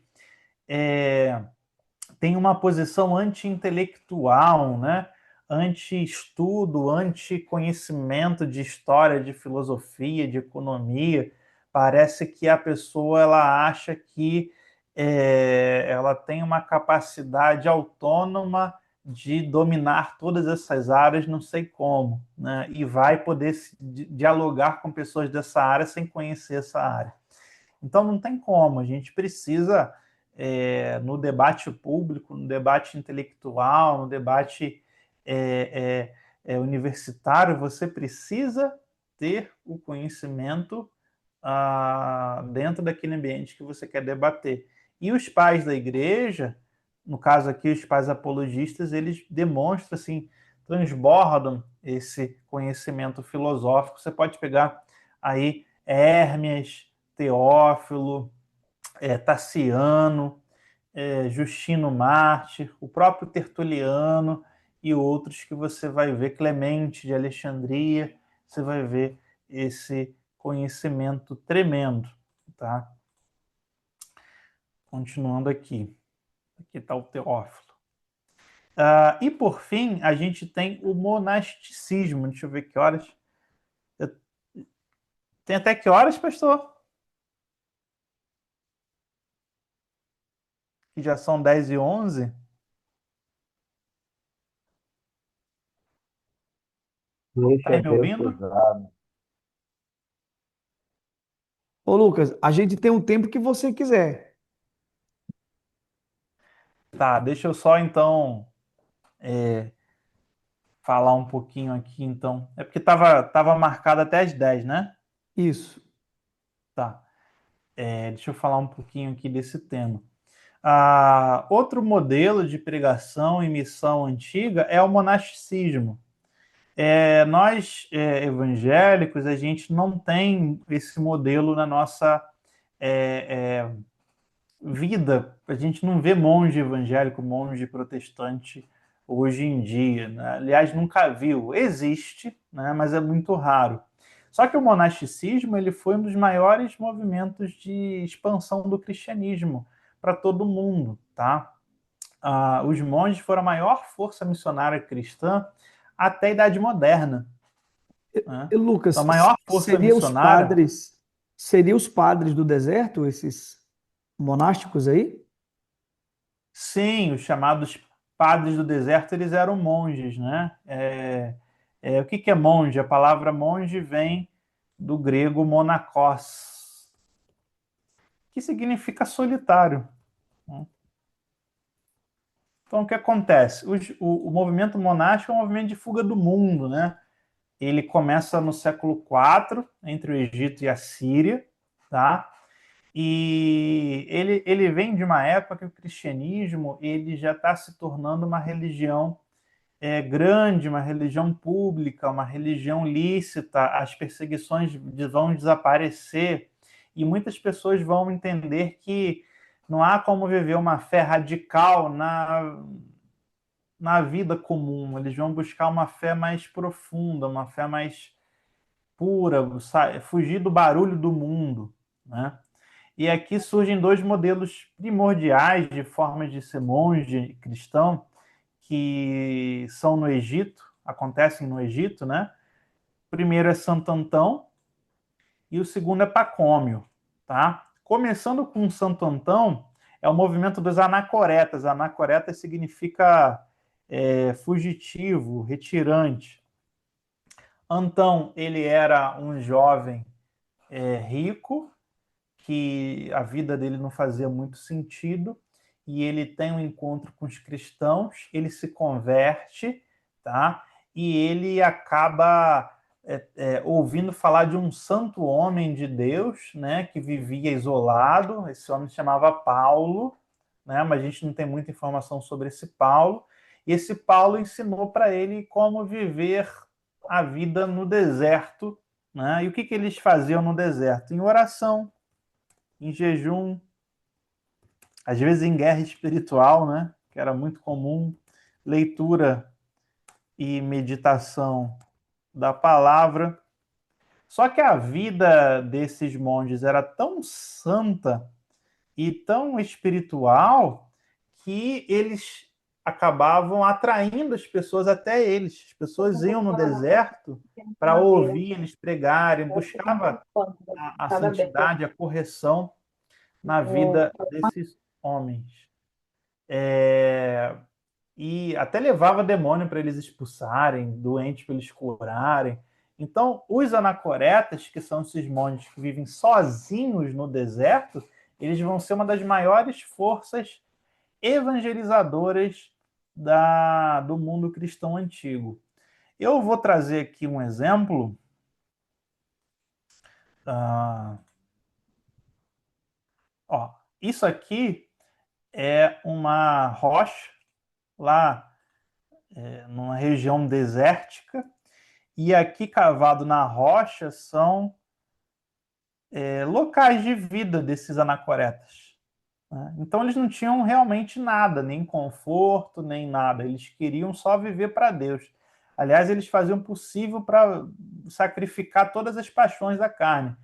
têm uma posição anti-intelectual, né? Anti-estudo, anti-conhecimento de história, de filosofia, de economia. Parece que a pessoa ela acha que ela tem uma capacidade autônoma de dominar todas essas áreas, não sei como, né? E vai poder dialogar com pessoas dessa área sem conhecer essa área. Então não tem como, a gente precisa, no debate público, no debate intelectual, no debate universitário, você precisa ter o conhecimento dentro daquele ambiente que você quer debater. E os pais da igreja, no caso aqui, os pais apologistas, eles demonstram, assim, transbordam esse conhecimento filosófico. Você pode pegar aí Hermes, Teófilo, Taciano, Justino Mártir, o próprio Tertuliano e outros que você vai ver, Clemente de Alexandria, você vai ver esse conhecimento tremendo, tá? Continuando aqui. Aqui está o Teófilo. E por fim, a gente tem o monasticismo. Deixa eu ver que horas. Tem até que horas, pastor? Que já são 10h11. Tá Deixa me Deus ouvindo? usar. Ô, Lucas, a gente tem um tempo que você quiser. Tá, deixa eu só então falar um pouquinho aqui, então. É porque tava marcado até as 10, né? Isso. Tá. Deixa eu falar um pouquinho aqui desse tema. Outro modelo de pregação e missão antiga é o monasticismo. Nós, evangélicos, a gente não tem esse modelo na nossa vida. A gente não vê monge evangélico, monge protestante hoje em dia, né? Aliás, nunca viu. Existe, né? Mas é muito raro. Só que o monasticismo ele foi um dos maiores movimentos de expansão do cristianismo para todo mundo, tá? Os monges foram a maior força missionária cristã até a Idade Moderna, né? E, Então, a Lucas, maior força missionária, seria os padres do deserto, esses monásticos aí? sim, os chamados padres do deserto, eles eram monges, né? O que é monge? A palavra monge vem do grego monakos, que significa solitário. Então, o que acontece? O movimento monástico é um movimento de fuga do mundo, né? Ele começa no século IV, entre o Egito e a Síria, tá? E ele vem de uma época que o cristianismo ele já está se tornando uma religião grande, uma religião pública, uma religião lícita, as perseguições vão desaparecer e muitas pessoas vão entender que não há como viver uma fé radical na vida comum. Eles vão buscar uma fé mais profunda, uma fé mais pura, fugir do barulho do mundo, né? E aqui surgem dois modelos primordiais de formas de ser monge cristão, que são no Egito, acontecem no Egito, né? O primeiro é Santo Antão e o segundo é Pacômio, tá? Começando com Santo Antão, é o movimento dos anacoretas. Anacoretas significa fugitivo, retirante. Antão, ele era um jovem rico, que a vida dele não fazia muito sentido, e ele tem um encontro com os cristãos, ele se converte, tá? E ele acaba ouvindo falar de um santo homem de Deus, né, que vivia isolado. Esse homem se chamava Paulo, né, mas a gente não tem muita informação sobre esse Paulo. E esse Paulo ensinou para ele como viver a vida no deserto, né? E o que eles faziam no deserto? Em oração, em jejum, às vezes em guerra espiritual, né? Que era muito comum, leitura e meditação da palavra. Só que a vida desses monges era tão santa e tão espiritual que eles acabavam atraindo as pessoas até eles. As pessoas iam no deserto para ouvir eles pregarem, buscava a santidade, a correção na vida desses homens. E até levava demônio para eles expulsarem, doentes para eles curarem. Então, os anacoretas, que são esses monges que vivem sozinhos no deserto, eles vão ser uma das maiores forças evangelizadoras do mundo cristão antigo. Eu vou trazer aqui um exemplo. Isso aqui é uma rocha lá numa região desértica, e aqui cavado na rocha são locais de vida desses anacoretas, né? Então eles não tinham realmente nada, nem conforto, nem nada. Eles queriam só viver para Deus. Aliás, eles faziam o possível para sacrificar todas as paixões da carne.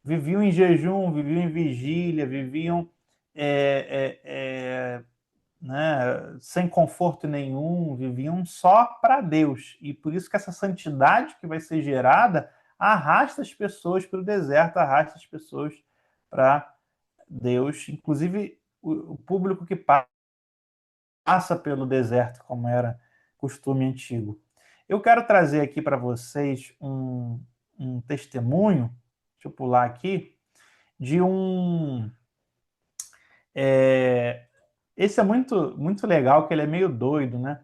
Viviam em jejum, viviam em vigília, viviam né, sem conforto nenhum, viviam só para Deus. E por isso que essa santidade que vai ser gerada arrasta as pessoas para o deserto, arrasta as pessoas para Deus, inclusive o público que passa pelo deserto, como era costume antigo. Eu quero trazer aqui para vocês um testemunho, deixa eu pular aqui, de um... esse é muito, muito legal, que ele é meio doido, né?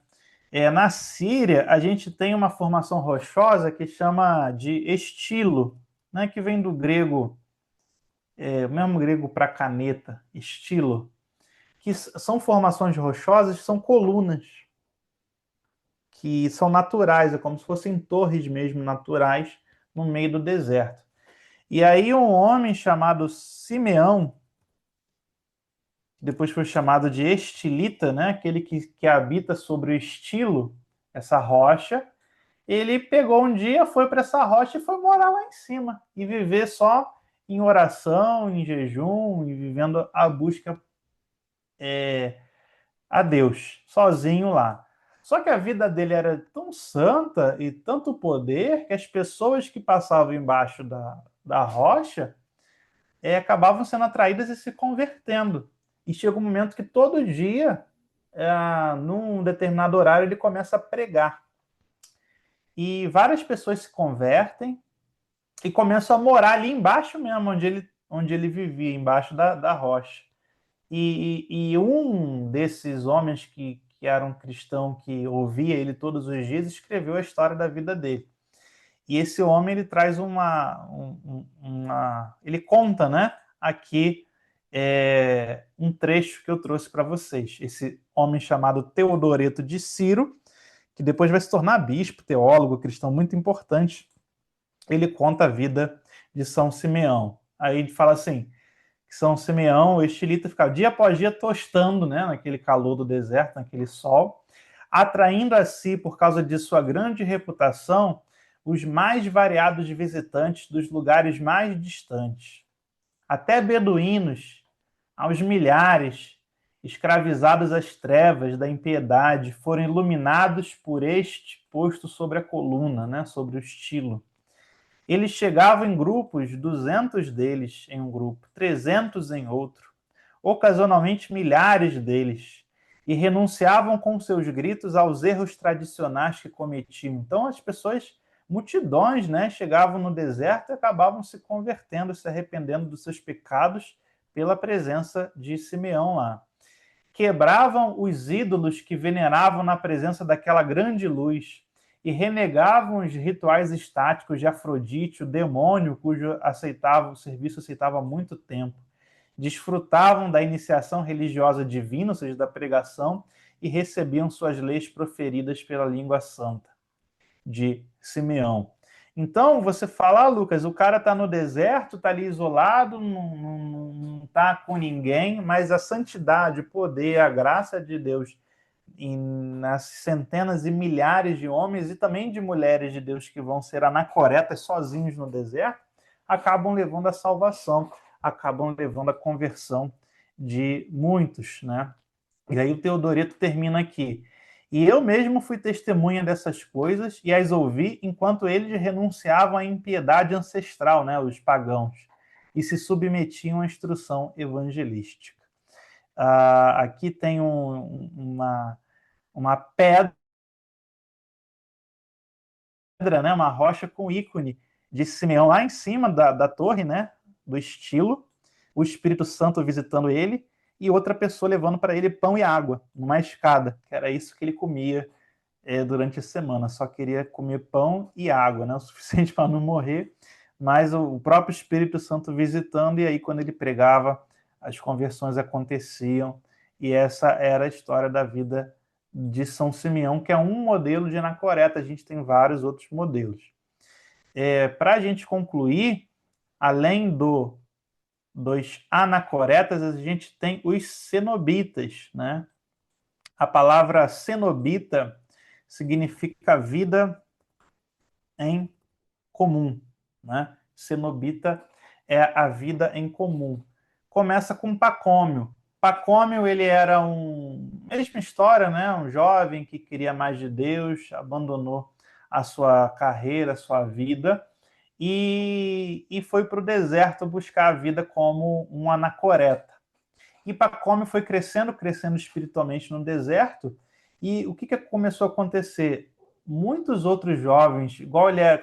Na Síria, a gente tem uma formação rochosa que chama de estilo, né? Que vem do grego, o mesmo grego para caneta, estilo, que são formações rochosas, são colunas, que são naturais, é como se fossem torres mesmo naturais no meio do deserto. E aí um homem chamado Simeão, depois foi chamado de estilita, né? Aquele que habita sobre o estilo, essa rocha, ele pegou um dia, foi para essa rocha e foi morar lá em cima e viver só em oração, em jejum e vivendo a busca a Deus, sozinho lá. Só que a vida dele era tão santa e tanto poder que as pessoas que passavam embaixo da rocha acabavam sendo atraídas e se convertendo. E chega um momento que todo dia num determinado horário, ele começa a pregar. E várias pessoas se convertem e começam a morar ali embaixo mesmo, onde ele vivia, embaixo da rocha. E um desses homens que era um cristão que ouvia ele todos os dias, escreveu a história da vida dele. E esse homem, ele traz ele conta, né, aqui um trecho que eu trouxe para vocês. Esse homem chamado Teodoreto de Ciro, que depois vai se tornar bispo, teólogo, cristão muito importante, ele conta a vida de São Simeão. Aí ele fala assim, que São Simeão, o estilita, ficava dia após dia tostando, né, naquele calor do deserto, naquele sol, atraindo a si, por causa de sua grande reputação, os mais variados visitantes dos lugares mais distantes. Até beduínos, aos milhares, escravizados às trevas da impiedade, foram iluminados por este posto sobre a coluna, né, sobre o estilo. Eles chegavam em grupos, 200 deles em um grupo, 300 em outro, ocasionalmente milhares deles, e renunciavam com seus gritos aos erros tradicionais que cometiam. Então as pessoas, multidões, né, chegavam no deserto e acabavam se convertendo, se arrependendo dos seus pecados pela presença de Simeão lá. Quebravam os ídolos que veneravam na presença daquela grande luz e renegavam os rituais estáticos de Afrodite, o demônio cujo o serviço aceitava há muito tempo. Desfrutavam da iniciação religiosa divina, ou seja, da pregação, e recebiam suas leis proferidas pela língua santa de Simeão. Então, você fala, Lucas, o cara está no deserto, está ali isolado, não está com ninguém, mas a santidade, o poder, a graça de Deus nas centenas e milhares de homens e também de mulheres de Deus que vão ser anacoretas sozinhos no deserto, acabam levando a salvação, acabam levando a conversão de muitos, né? E aí o Teodoreto termina aqui. E eu mesmo fui testemunha dessas coisas e as ouvi enquanto eles renunciavam à impiedade ancestral, né, os pagãos, e se submetiam à instrução evangelística. Aqui tem uma pedra, né, uma rocha com ícone de Simeão lá em cima da torre, né, do estilo, o Espírito Santo visitando ele, e outra pessoa levando para ele pão e água, numa escada, que era isso que ele comia durante a semana, só queria comer pão e água, né, o suficiente para não morrer, mas o próprio Espírito Santo visitando, e aí quando ele pregava, as conversões aconteciam, e essa era a história da vida de São Simeão, que é um modelo de anacoreta, a gente tem vários outros modelos. Para a gente concluir, além dos anacoretas, a gente tem os cenobitas, né? A palavra cenobita significa vida em comum, né? Cenobita é a vida em comum. Começa com Pacômio. Pacômio, ele era mesma história, né? Um jovem que queria mais de Deus, abandonou a sua carreira, a sua vida, e foi para o deserto buscar a vida como um anacoreta. E Pacômio foi crescendo espiritualmente no deserto, e o que começou a acontecer? Muitos outros jovens,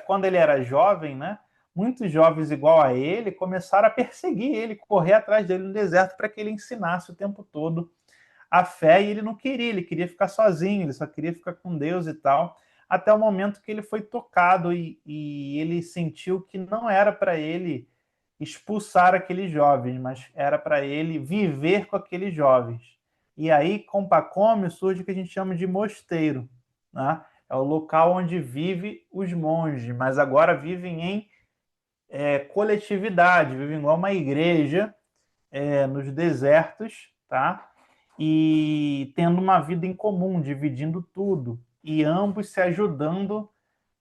quando ele era jovem, né? Muitos jovens igual a ele começaram a perseguir ele, correr atrás dele no deserto para que ele ensinasse o tempo todo a fé, e ele não queria, ele queria ficar sozinho, ele só queria ficar com Deus e tal, até o momento que ele foi tocado e ele sentiu que não era para ele expulsar aqueles jovens, mas era para ele viver com aqueles jovens. E aí, com Pacômio, surge o que a gente chama de mosteiro, né? É o local onde vive os monges, mas agora vivem em coletividade, vivem igual uma igreja nos desertos, tá? E tendo uma vida em comum, dividindo tudo, e ambos se ajudando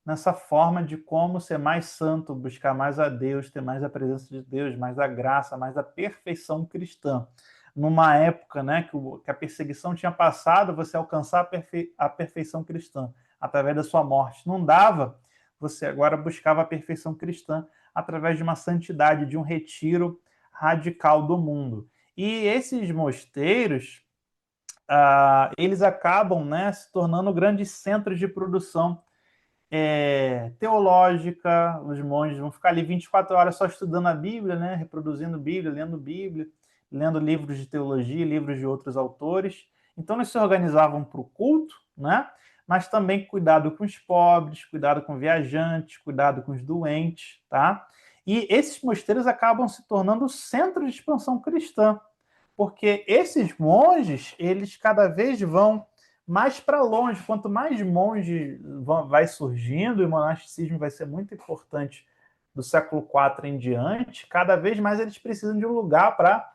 nessa forma de como ser mais santo, buscar mais a Deus, ter mais a presença de Deus, mais a graça, mais a perfeição cristã. Numa época, né, que a perseguição tinha passado, você alcançar a perfeição cristã através da sua morte. Não dava, você agora buscava a perfeição cristã através de uma santidade, de um retiro radical do mundo. E esses mosteiros, eles acabam, né, se tornando grandes centros de produção teológica. Os monges vão ficar ali 24 horas só estudando a Bíblia, né, reproduzindo Bíblia, lendo livros de teologia, livros de outros autores. Então eles se organizavam para o culto, né, mas também cuidado com os pobres, cuidado com viajantes, cuidado com os doentes, tá? E esses mosteiros acabam se tornando centros de expansão cristã, porque esses monges, eles cada vez vão mais para longe. Quanto mais monge vai surgindo, e o monasticismo vai ser muito importante do século IV em diante, cada vez mais eles precisam de um lugar para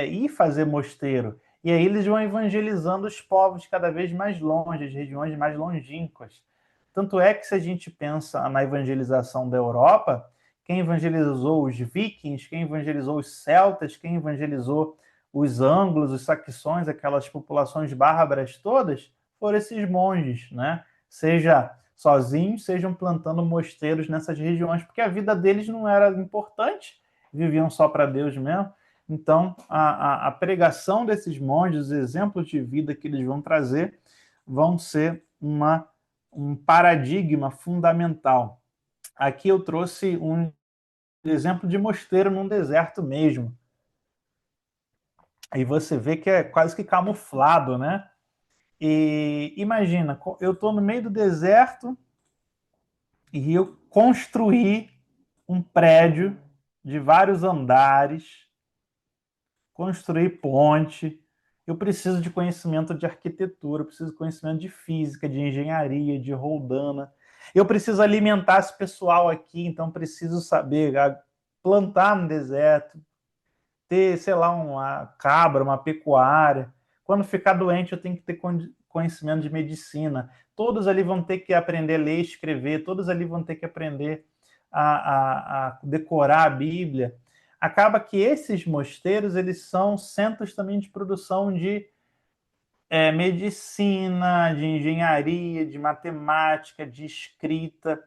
ir fazer mosteiro. E aí eles vão evangelizando os povos cada vez mais longe, as regiões mais longínquas. Tanto é que, se a gente pensa na evangelização da Europa, quem evangelizou os vikings, quem evangelizou os celtas, quem evangelizou os ângulos, os saxões, aquelas populações bárbaras todas, foram esses monges, né? Seja sozinhos, sejam plantando mosteiros nessas regiões, porque a vida deles não era importante, viviam só para Deus mesmo. Então, a pregação desses monges, os exemplos de vida que eles vão trazer, vão ser um paradigma fundamental. Aqui eu trouxe um exemplo de mosteiro num deserto mesmo. Aí você vê que é quase que camuflado, né? E imagina, eu estou no meio do deserto e eu construí um prédio de vários andares, construir ponte. Eu preciso de conhecimento de arquitetura, eu preciso de conhecimento de física, de engenharia, de roldana. Eu preciso alimentar esse pessoal aqui, então preciso saber plantar no deserto, ter, sei lá, uma cabra, uma pecuária. Quando ficar doente, eu tenho que ter conhecimento de medicina. Todos ali vão ter que aprender a ler e escrever, todos ali vão ter que aprender a decorar a Bíblia. Acaba que esses mosteiros, eles são centros também de produção de medicina, de engenharia, de matemática, de escrita.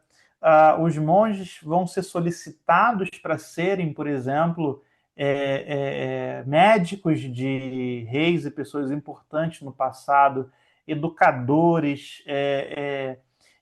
Os monges vão ser solicitados para serem, por exemplo, médicos de reis e pessoas importantes no passado, educadores,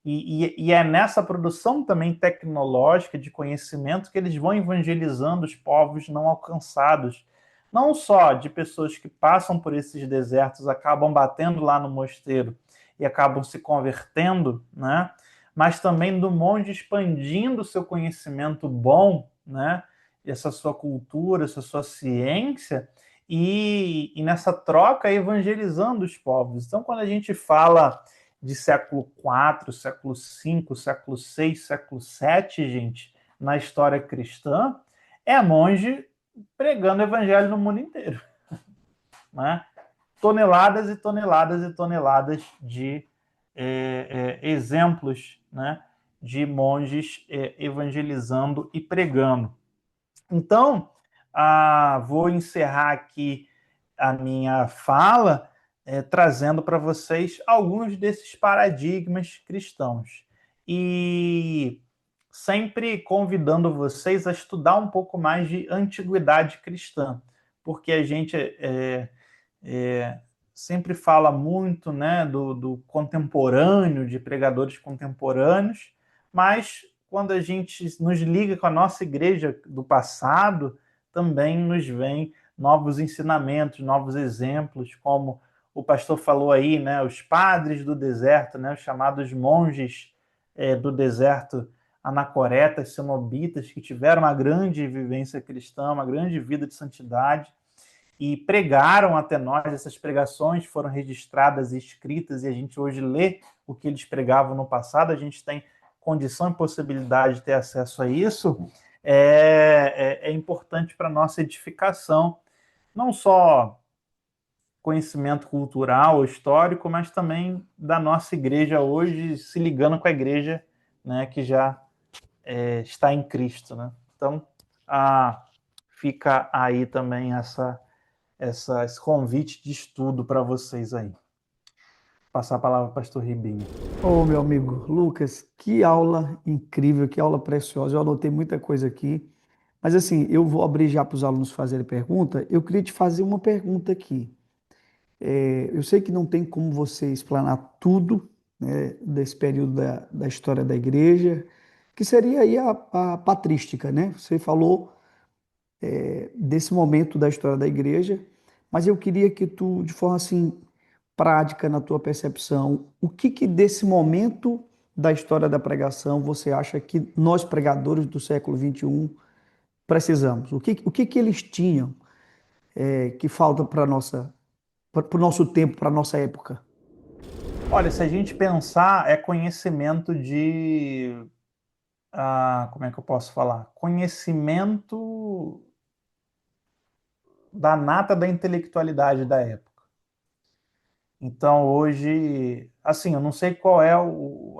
e é nessa produção também tecnológica de conhecimento que eles vão evangelizando os povos não alcançados, não só de pessoas que passam por esses desertos, acabam batendo lá no mosteiro e acabam se convertendo, né? Mas também do monge expandindo o seu conhecimento bom, né? Essa sua cultura, essa sua ciência, e nessa troca evangelizando os povos. Então, quando a gente fala de século IV, século V, século VI, século VII, gente, na história cristã, é monge pregando o evangelho no mundo inteiro, né? Toneladas e toneladas e toneladas de exemplos, né, de monges evangelizando e pregando. Então, vou encerrar aqui a minha fala trazendo para vocês alguns desses paradigmas cristãos. E sempre convidando vocês a estudar um pouco mais de antiguidade cristã, porque a gente sempre fala muito, né, do contemporâneo, de pregadores contemporâneos, mas quando a gente nos liga com a nossa igreja do passado, também nos vem novos ensinamentos, novos exemplos, como o pastor falou aí, né, os padres do deserto, né, os chamados monges do deserto, anacoretas, cenobitas, que tiveram uma grande vivência cristã, uma grande vida de santidade, e pregaram até nós. Essas pregações foram registradas e escritas, e a gente hoje lê o que eles pregavam no passado, a gente tem condição e possibilidade de ter acesso a isso. É importante para a nossa edificação, não só conhecimento cultural, histórico, mas também da nossa igreja hoje, se ligando com a igreja, né, que já está em Cristo, né? Então, fica aí também esse convite de estudo para vocês aí. Vou passar a palavra para o pastor Ribinho. Ô, meu amigo Lucas, que aula incrível, que aula preciosa. Eu anotei muita coisa aqui. Mas assim, eu vou abrir já para os alunos fazerem pergunta. Eu queria te fazer uma pergunta aqui. Eu sei que não tem como você explanar tudo, né, desse período da história da igreja, que seria aí a patrística, né? Você falou desse momento da história da igreja, mas eu queria que tu, de forma assim prática, na tua percepção, o que que desse momento da história da pregação você acha que nós pregadores do século XXI precisamos? O que que eles tinham que falta para o nosso tempo, para a nossa época? Olha, se a gente pensar, é conhecimento como é que eu posso falar? Conhecimento da nata da intelectualidade da época. Então, hoje, assim, eu não sei qual é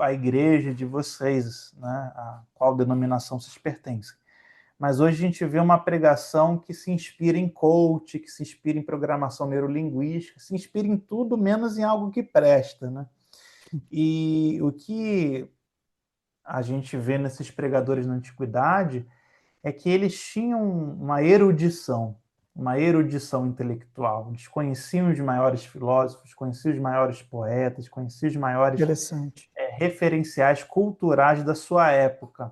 a igreja de vocês, né? A qual denominação vocês pertencem. Mas hoje a gente vê uma pregação que se inspira em coach, que se inspira em programação neurolinguística, se inspira em tudo menos em algo que presta, né? E o que a gente vê nesses pregadores na antiguidade é que eles tinham uma erudição intelectual. Eles conheciam os maiores filósofos, conheciam os maiores poetas, conheciam os maiores Interessante. referenciais culturais da sua época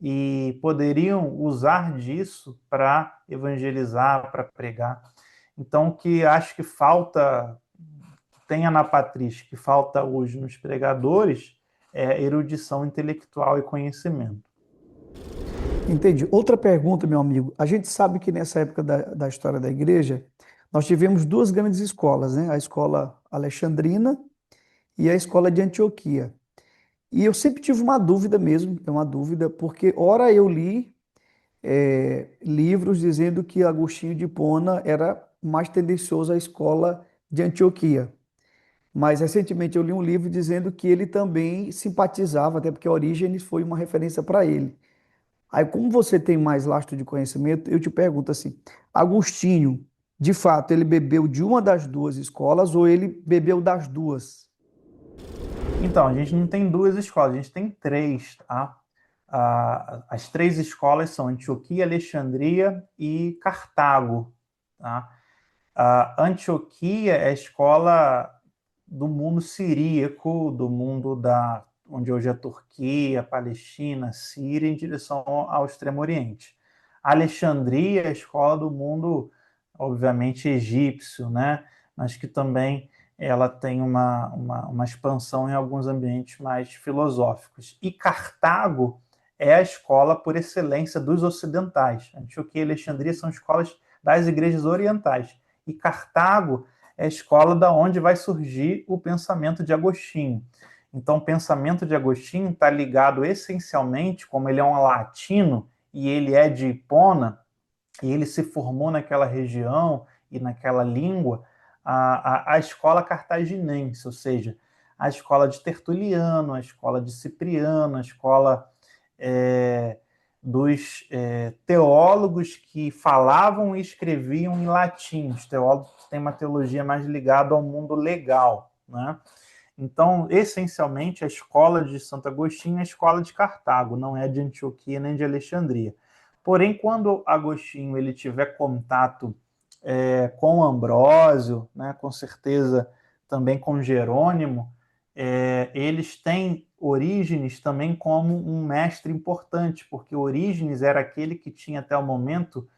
e poderiam usar disso para evangelizar, para pregar. Então, o que acho que falta, tem a na Patrícia, que falta hoje nos pregadores, é erudição intelectual e conhecimento. Entendi. Outra pergunta, meu amigo. A gente sabe que nessa época da história da igreja, nós tivemos duas grandes escolas, né? A escola alexandrina e a escola de Antioquia. E eu sempre tive uma dúvida mesmo, é uma dúvida, porque ora eu li livros dizendo que Agostinho de Hipona era mais tendencioso à escola de Antioquia. Mas recentemente eu li um livro dizendo que ele também simpatizava, até porque Orígenes foi uma referência para ele. Aí, como você tem mais lastro de conhecimento, eu te pergunto assim: Agostinho, de fato, ele bebeu de uma das duas escolas ou ele bebeu das duas? Então, a gente não tem duas escolas, a gente tem três, tá? As três escolas são Antioquia, Alexandria e Cartago, tá? A Antioquia é a escola do mundo siríaco, do mundo onde hoje é a Turquia, Palestina, Síria, em direção ao Extremo Oriente. A Alexandria é a escola do mundo, obviamente, egípcio, né? Mas que também ela tem uma expansão em alguns ambientes mais filosóficos. E Cartago é a escola por excelência dos ocidentais. Antioquia e Alexandria são escolas das igrejas orientais. E Cartago é a escola da onde vai surgir o pensamento de Agostinho. Então, o pensamento de Agostinho está ligado essencialmente, como ele é um latino e ele é de Hipona, e ele se formou naquela região e naquela língua, a escola cartaginense, ou seja, a escola de Tertuliano, a escola de Cipriano, a escola dos teólogos que falavam e escreviam em latim, os teólogos que têm uma teologia mais ligada ao mundo legal, né? Então, essencialmente, a escola de Santo Agostinho é a escola de Cartago, não é de Antioquia nem de Alexandria. Porém, quando Agostinho ele tiver contato com Ambrósio, né, com certeza também com Jerônimo, eles têm Orígenes também como um mestre importante, porque Orígenes era aquele que tinha até o momento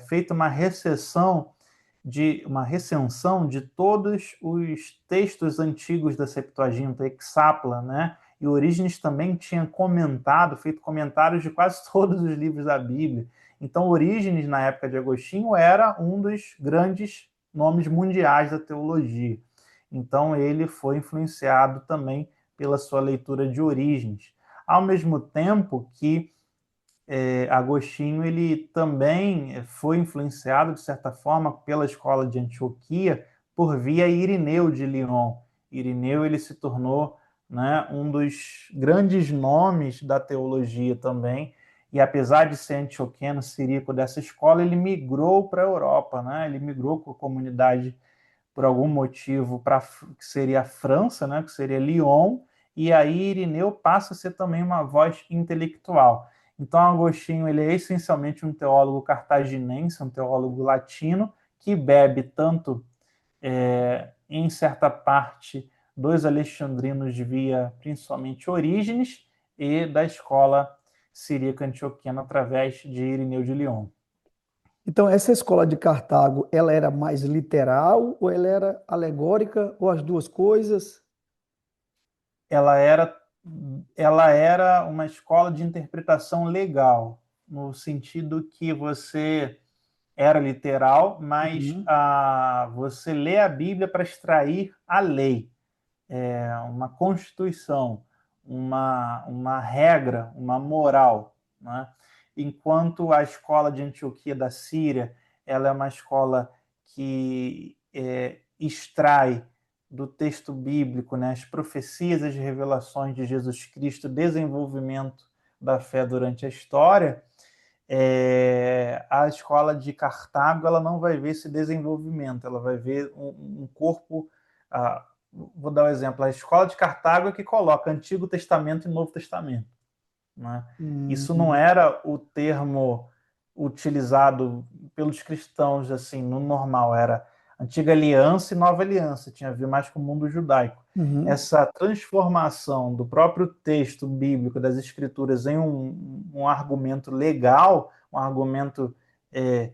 feito uma recensão de todos os textos antigos da Septuaginta, Hexapla, né? E Orígenes também tinha feito comentários de quase todos os livros da Bíblia. Então, Orígenes, na época de Agostinho, era um dos grandes nomes mundiais da teologia. Então, ele foi influenciado também pela sua leitura de Orígenes. Ao mesmo tempo que Agostinho ele também foi influenciado, de certa forma, pela escola de Antioquia por via Irineu de Lyon. Irineu ele se tornou, né, um dos grandes nomes da teologia também, e apesar de ser antioqueno, siríaco dessa escola, ele migrou para a Europa, né? Ele migrou com a comunidade por algum motivo para que seria a França, né, que seria Lyon, e aí Irineu passa a ser também uma voz intelectual. Então Agostinho ele é essencialmente um teólogo cartaginense, um teólogo latino que bebe tanto em certa parte dos alexandrinos via principalmente Orígenes e da escola siríaca antioquiana através de Irineu de Lyon. Então, essa escola de Cartago, ela era mais literal ou ela era alegórica ou as duas coisas? ela era, ela era uma escola de interpretação legal, no sentido que você era literal, mas Uhum. você lê a Bíblia para extrair a lei, uma constituição, uma regra, uma moral, né? Enquanto a escola de Antioquia da Síria, ela é uma escola que extrai do texto bíblico, né, as profecias, as revelações de Jesus Cristo, desenvolvimento da fé durante a história. A escola de Cartago ela não vai ver esse desenvolvimento, ela vai ver um corpo. Vou dar um exemplo: a escola de Cartago é que coloca Antigo Testamento e Novo Testamento, né? Isso não Hum, era o termo utilizado pelos cristãos assim no normal, era Antiga Aliança e Nova Aliança, tinha a ver mais com o mundo judaico. uhum. Essa transformação do próprio texto bíblico das escrituras em um argumento legal, um argumento é,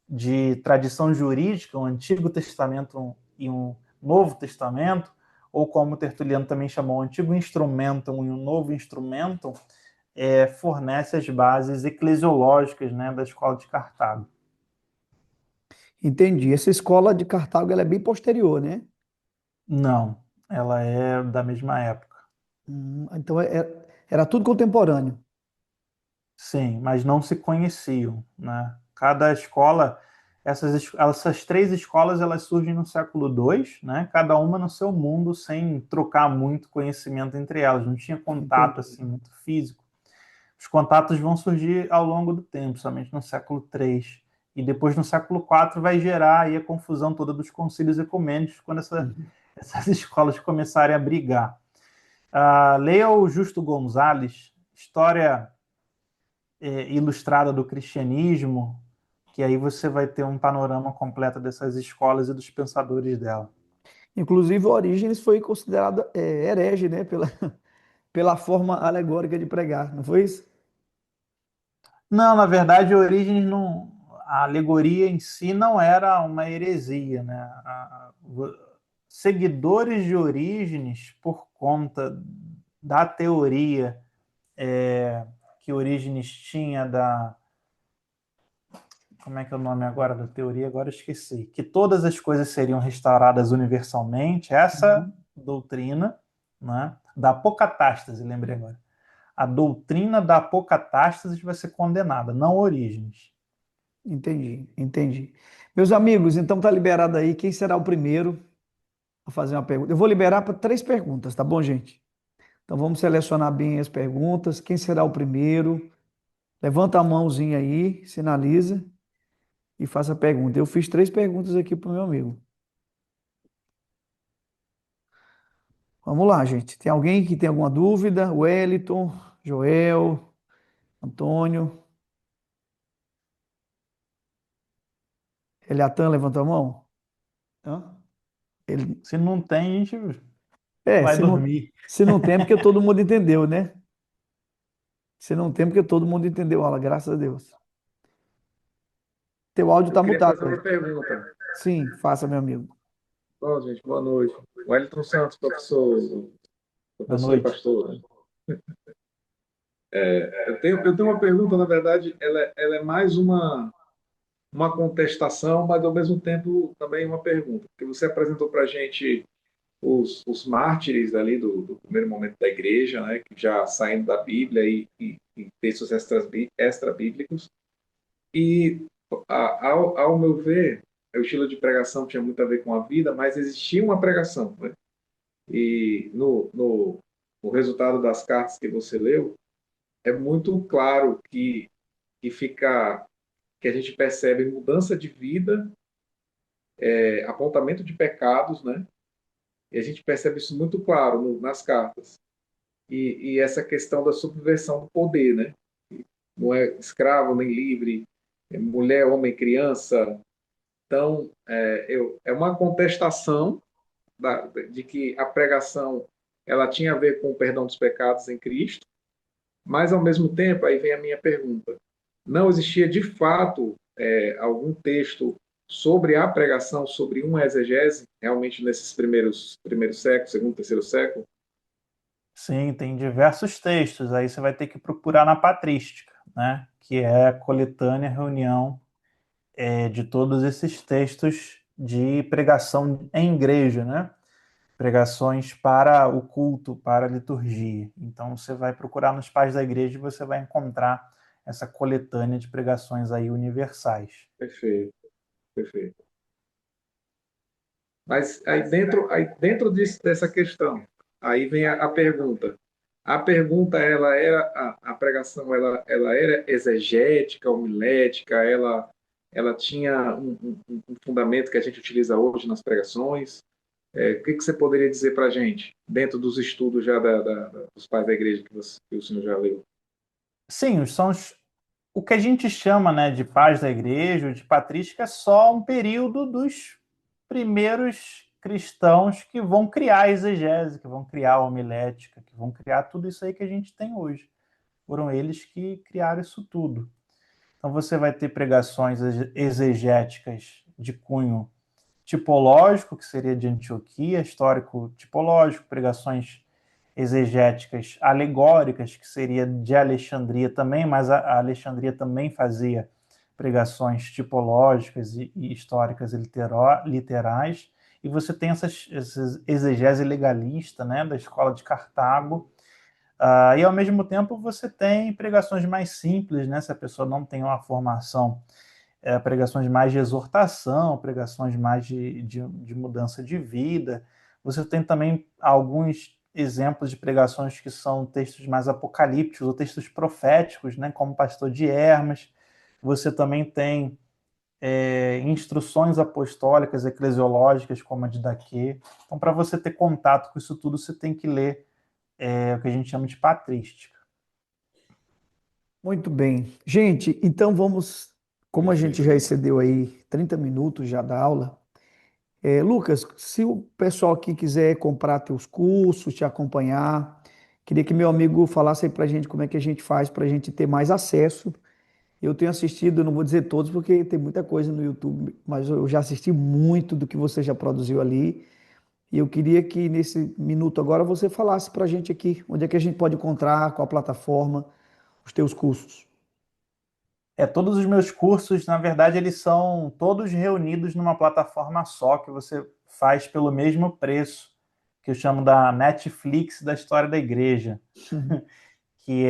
de tradição jurídica, um Antigo Testamento e um Novo Testamento, ou como Tertuliano também chamou, um Antigo Instrumentum e um Novo Instrumentum, fornece as bases eclesiológicas, né, da escola de Cartago. Entendi. Essa escola de Cartago, ela é bem posterior, né? Não, ela é da mesma época. Então, era tudo contemporâneo. Sim, mas não se conheciam, né? Cada escola, essas três escolas, elas surgem no século II, né? Cada uma no seu mundo, sem trocar muito conhecimento entre elas. Não tinha contato Entendi. assim muito físico. Os contatos vão surgir ao longo do tempo, somente no século III. E depois, no século IV, vai gerar aí a confusão toda dos concílios ecumênicos, quando Uhum. essas escolas começarem a brigar. Leia o Justo Gonzalez, História Ilustrada do Cristianismo, que aí você vai ter um panorama completo dessas escolas e dos pensadores dela. Inclusive, Orígenes foi considerado herege, né? Pela forma alegórica de pregar, não foi isso? Não, na verdade, Orígenes não, a alegoria em si não era uma heresia, né? Seguidores de Orígenes, por conta da teoria que Orígenes tinha como é que é o nome agora da teoria? Agora eu esqueci. Que todas as coisas seriam restauradas universalmente, essa Uhum. doutrina, né, da apocatástase, lembrei agora. A doutrina da apocatástase vai ser condenada, não Orígenes. Entendi, entendi. Meus amigos, então tá liberado aí. Quem será o primeiro a fazer uma pergunta? Eu vou liberar para três perguntas, tá bom, gente? Então vamos selecionar bem as perguntas. Quem será o primeiro? Levanta a mãozinha aí, sinaliza e faça a pergunta. Eu fiz três perguntas aqui para o meu amigo. Vamos lá, gente. Tem alguém que tem alguma dúvida? Wellington, Joel, Antônio, Eliatan levantou a mão? Hã? Ele... Se não tem, a gente É, vai dormir. se não tem, é porque todo mundo entendeu, né? Se não tem, é porque todo mundo entendeu a aula, graças a Deus. Teu áudio Eu tá queria mutado, fazer uma velho. pergunta. Sim, faça, meu amigo. Bom, gente, boa noite. Wellington Santos, professor, Boa professor e noite. pastor, né? Eu tenho uma pergunta, na verdade, ela é mais uma contestação, mas ao mesmo tempo também uma pergunta. Porque você apresentou para a gente os mártires ali do primeiro momento da igreja, né, que já saindo da Bíblia e textos extra-bíblicos. E, ao meu ver, o estilo de pregação tinha muito a ver com a vida, mas existia uma pregação, né? E no resultado das cartas que você leu, é muito claro que fica que a gente percebe mudança de vida, apontamento de pecados, né? E a gente percebe isso muito claro nas cartas. E essa questão da subversão do poder, né? Não é escravo nem livre, é mulher, homem, criança, Então, é uma contestação de que a pregação ela tinha a ver com o perdão dos pecados em Cristo, mas, ao mesmo tempo, aí vem a minha pergunta, não existia, de fato, algum texto sobre a pregação, sobre uma exegese, realmente nesses primeiros séculos, segundo, terceiro século? Sim, tem diversos textos. Aí você vai ter que procurar na patrística, né? Que é a coletânea reunião de todos esses textos de pregação em igreja, né? Pregações para o culto, para a liturgia. Então você vai procurar nos pais da igreja e você vai encontrar essa coletânea de pregações aí universais. Perfeito, perfeito. Mas aí dentro dessa questão, aí vem a pergunta. A pergunta, ela era a pregação, ela era exegética, homilética, ela tinha um fundamento que a gente utiliza hoje nas pregações. O que você poderia dizer para a gente dentro dos estudos já dos pais da igreja que o senhor já leu? Sim, o que a gente chama, né, de pais da igreja, de patrística, é só um período dos primeiros cristãos que vão criar a exegese, que vão criar a homilética, que vão criar tudo isso aí que a gente tem hoje. Foram eles que criaram isso tudo. Então você vai ter pregações exegéticas de cunho tipológico, que seria de Antioquia, histórico tipológico, pregações exegéticas alegóricas, que seria de Alexandria também, mas a Alexandria também fazia pregações tipológicas e históricas e literais, e você tem essas exegese legalista, né, da escola de Cartago, e ao mesmo tempo você tem pregações mais simples, né, se a pessoa não tem uma formação, pregações mais de exortação, pregações mais de mudança de vida. Você tem também alguns exemplos de pregações que são textos mais apocalípticos ou textos proféticos, né, como o Pastor de Hermas. Você também tem instruções apostólicas, eclesiológicas, como a de Daquê. Então, para você ter contato com isso tudo, você tem que ler o que a gente chama de patrística. Muito bem. Gente, então vamos, como a gente já Perfeito. excedeu aí 30 minutos já da aula, Lucas, se o pessoal aqui quiser comprar teus cursos, te acompanhar, queria que meu amigo falasse aí pra gente como é que a gente faz para a gente ter mais acesso. Eu tenho assistido, eu não vou dizer todos, porque tem muita coisa no YouTube, mas eu já assisti muito do que você já produziu ali. E eu queria que nesse minuto agora você falasse para a gente aqui, onde é que a gente pode encontrar, qual a plataforma, os teus cursos. Todos os meus cursos, na verdade, eles são todos reunidos numa plataforma só, que você faz pelo mesmo preço, que eu chamo da Netflix da história da igreja, que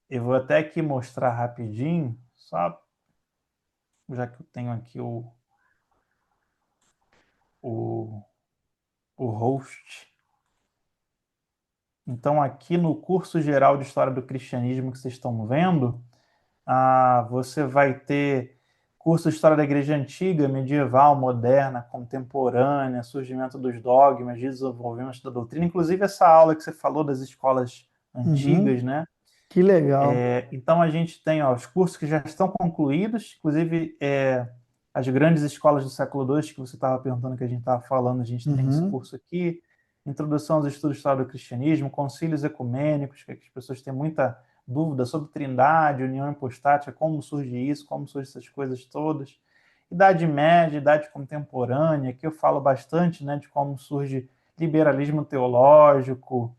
eu vou até aqui mostrar rapidinho, só já que eu tenho aqui o, o host. Então, aqui no curso geral de História do Cristianismo que vocês estão vendo, você vai ter curso de História da Igreja Antiga, Medieval, Moderna, Contemporânea, Surgimento dos Dogmas, Desenvolvimento da Doutrina, inclusive essa aula que você falou das escolas Uhum, antigas, né? que legal. Então a gente tem os cursos que já estão concluídos, inclusive as grandes escolas do século II, que você estava perguntando que a gente estava falando, a gente tem esse Uhum, curso aqui, Introdução aos Estudos de História do Cristianismo, Concílios Ecumênicos, que as pessoas têm muita dúvida sobre trindade, união hipostática, como surge isso, como surgem essas coisas todas. Idade Média, Idade Contemporânea, que eu falo bastante, né, de como surge liberalismo teológico,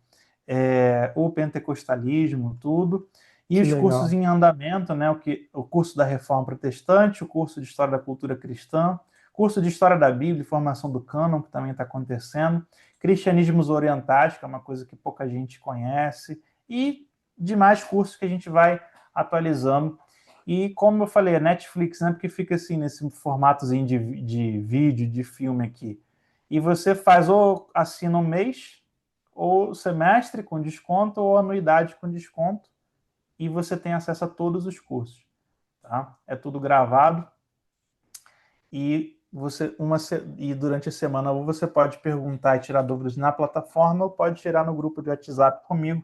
o pentecostalismo, tudo. E que os cursos legal. em andamento, né, o curso da Reforma Protestante, o curso de História da Cultura Cristã, curso de História da Bíblia e Formação do Cânon, que também está acontecendo, Cristianismos Orientais, que é uma coisa que pouca gente conhece, e demais cursos que a gente vai atualizando. E como eu falei, a Netflix, né, porque fica assim, nesse formatozinho de vídeo, de filme aqui. E você faz ou assina um mês, ou semestre com desconto, ou anuidade com desconto, e você tem acesso a todos os cursos. Tá? É tudo gravado e e durante a semana você pode perguntar e tirar dúvidas na plataforma ou pode tirar no grupo de WhatsApp comigo.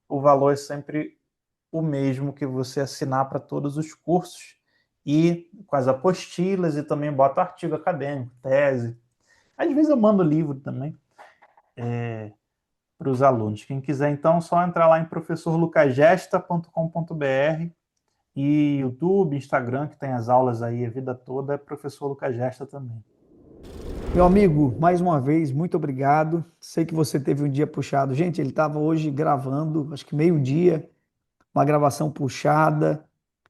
O valor é sempre o mesmo que você assinar para todos os cursos e com as apostilas, e também boto artigo acadêmico, tese. Às vezes eu mando livro também para os alunos. Quem quiser, então, é só entrar lá em professorlucagesta.com.br e YouTube, Instagram, que tem as aulas aí a vida toda, é Professor Lucas Gesta também. Meu amigo, mais uma vez, muito obrigado. Sei que você teve um dia puxado. Gente, ele estava hoje gravando, acho que meio-dia, uma gravação puxada,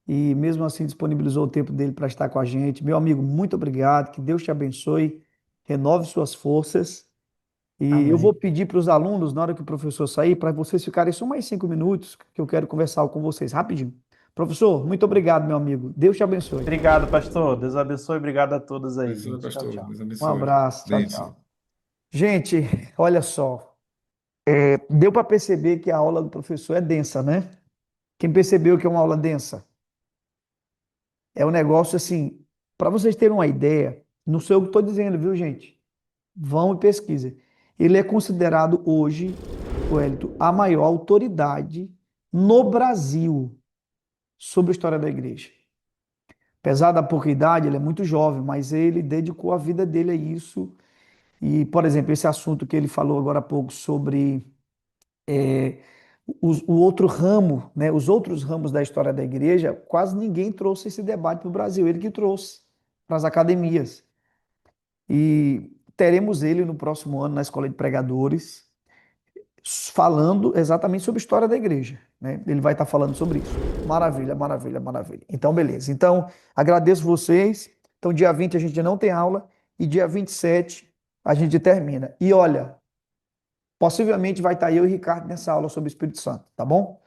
e mesmo assim disponibilizou o tempo dele para estar com a gente. Meu amigo, muito obrigado. Que Deus te abençoe, renove suas forças. E eu vou Amém. pedir para os alunos, na hora que o professor sair, para vocês ficarem só mais 5 minutos, que eu quero conversar com vocês rapidinho. Professor, muito obrigado, meu amigo. Deus te abençoe. Obrigado, pastor. Deus abençoe. Obrigado a todos aí, Professor, gente. Tchau, pastor, tchau. Deus Um abençoe. abraço. Tchau, Bênção. tchau. Gente, olha só. Deu para perceber que a aula do professor é densa, né? Quem percebeu que é uma aula densa? É um negócio assim, para vocês terem uma ideia, não sei o que estou dizendo, viu, gente? Vão e pesquisem. Ele é considerado hoje, Wellington, a maior autoridade no Brasil sobre a história da igreja. Apesar da pouca idade, ele é muito jovem, mas ele dedicou a vida dele a isso. E, por exemplo, esse assunto que ele falou agora há pouco sobre o outro ramo, né, os outros ramos da história da igreja, quase ninguém trouxe esse debate para o Brasil. Ele que trouxe para as academias. E teremos ele no próximo ano na Escola de Pregadores, falando exatamente sobre a história da igreja, né? Ele vai estar falando sobre isso. Maravilha, maravilha, maravilha. Então, beleza. Então, agradeço vocês. Então, dia 20 a gente não tem aula e dia 27 a gente termina. E olha, possivelmente vai estar eu e Ricardo nessa aula sobre o Espírito Santo, tá bom?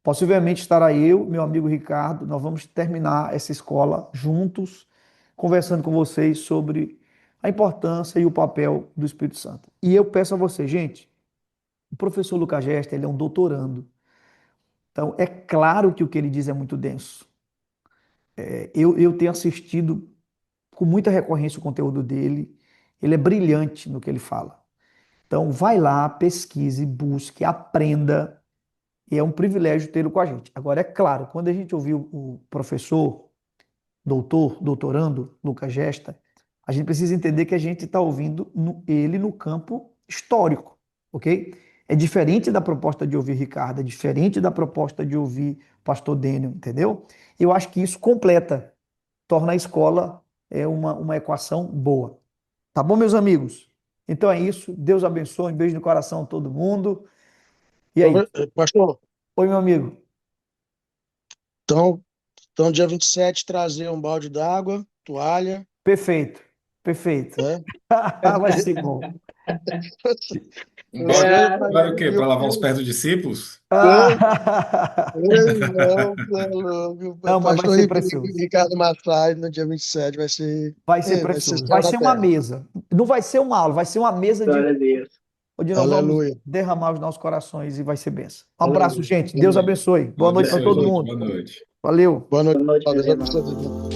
Possivelmente estará eu, meu amigo Ricardo, nós vamos terminar essa escola juntos, conversando com vocês sobre a importância e o papel do Espírito Santo. E eu peço a vocês, gente, o professor Lucas Gesta, ele é um doutorando. Então, é claro que o que ele diz é muito denso. Eu tenho assistido com muita recorrência o conteúdo dele. Ele é brilhante no que ele fala. Então, vai lá, pesquise, busque, aprenda. E é um privilégio tê-lo com a gente. Agora, é claro, quando a gente ouviu o professor, doutorando, Lucas Gesta, a gente precisa entender que a gente está ouvindo ele no campo histórico, ok? É diferente da proposta de ouvir Ricardo, é diferente da proposta de ouvir Pastor Dênio, entendeu? Eu acho que isso completa, torna a escola uma equação boa. Tá bom, meus amigos? Então é isso. Deus abençoe. Um beijo no coração a todo mundo. E aí? Pastor, Oi, meu amigo. então dia 27 trazer um balde d'água, toalha, Perfeito. Perfeito. né? Vai ser bom. Um Você balde vai para o quê? e Para lavar os pés dos discípulos? Não, você é louco. Não, mas vai Pastor ser precioso. Ricardo Massai no dia 27 vai ser, Vai ser vai ser precioso. céu Vai na ser uma terra. mesa. Não vai ser uma aula, vai ser uma mesa Glória a Deus. onde nós vamos Aleluia. derramar os nossos corações e vai ser benção. Um Aleluia. abraço, gente. Deus abençoe. Boa Deus noite para abençoe, todo gente. mundo. Boa noite. Valeu. Boa noite. Boa noite, meus Deus irmãos. abençoe.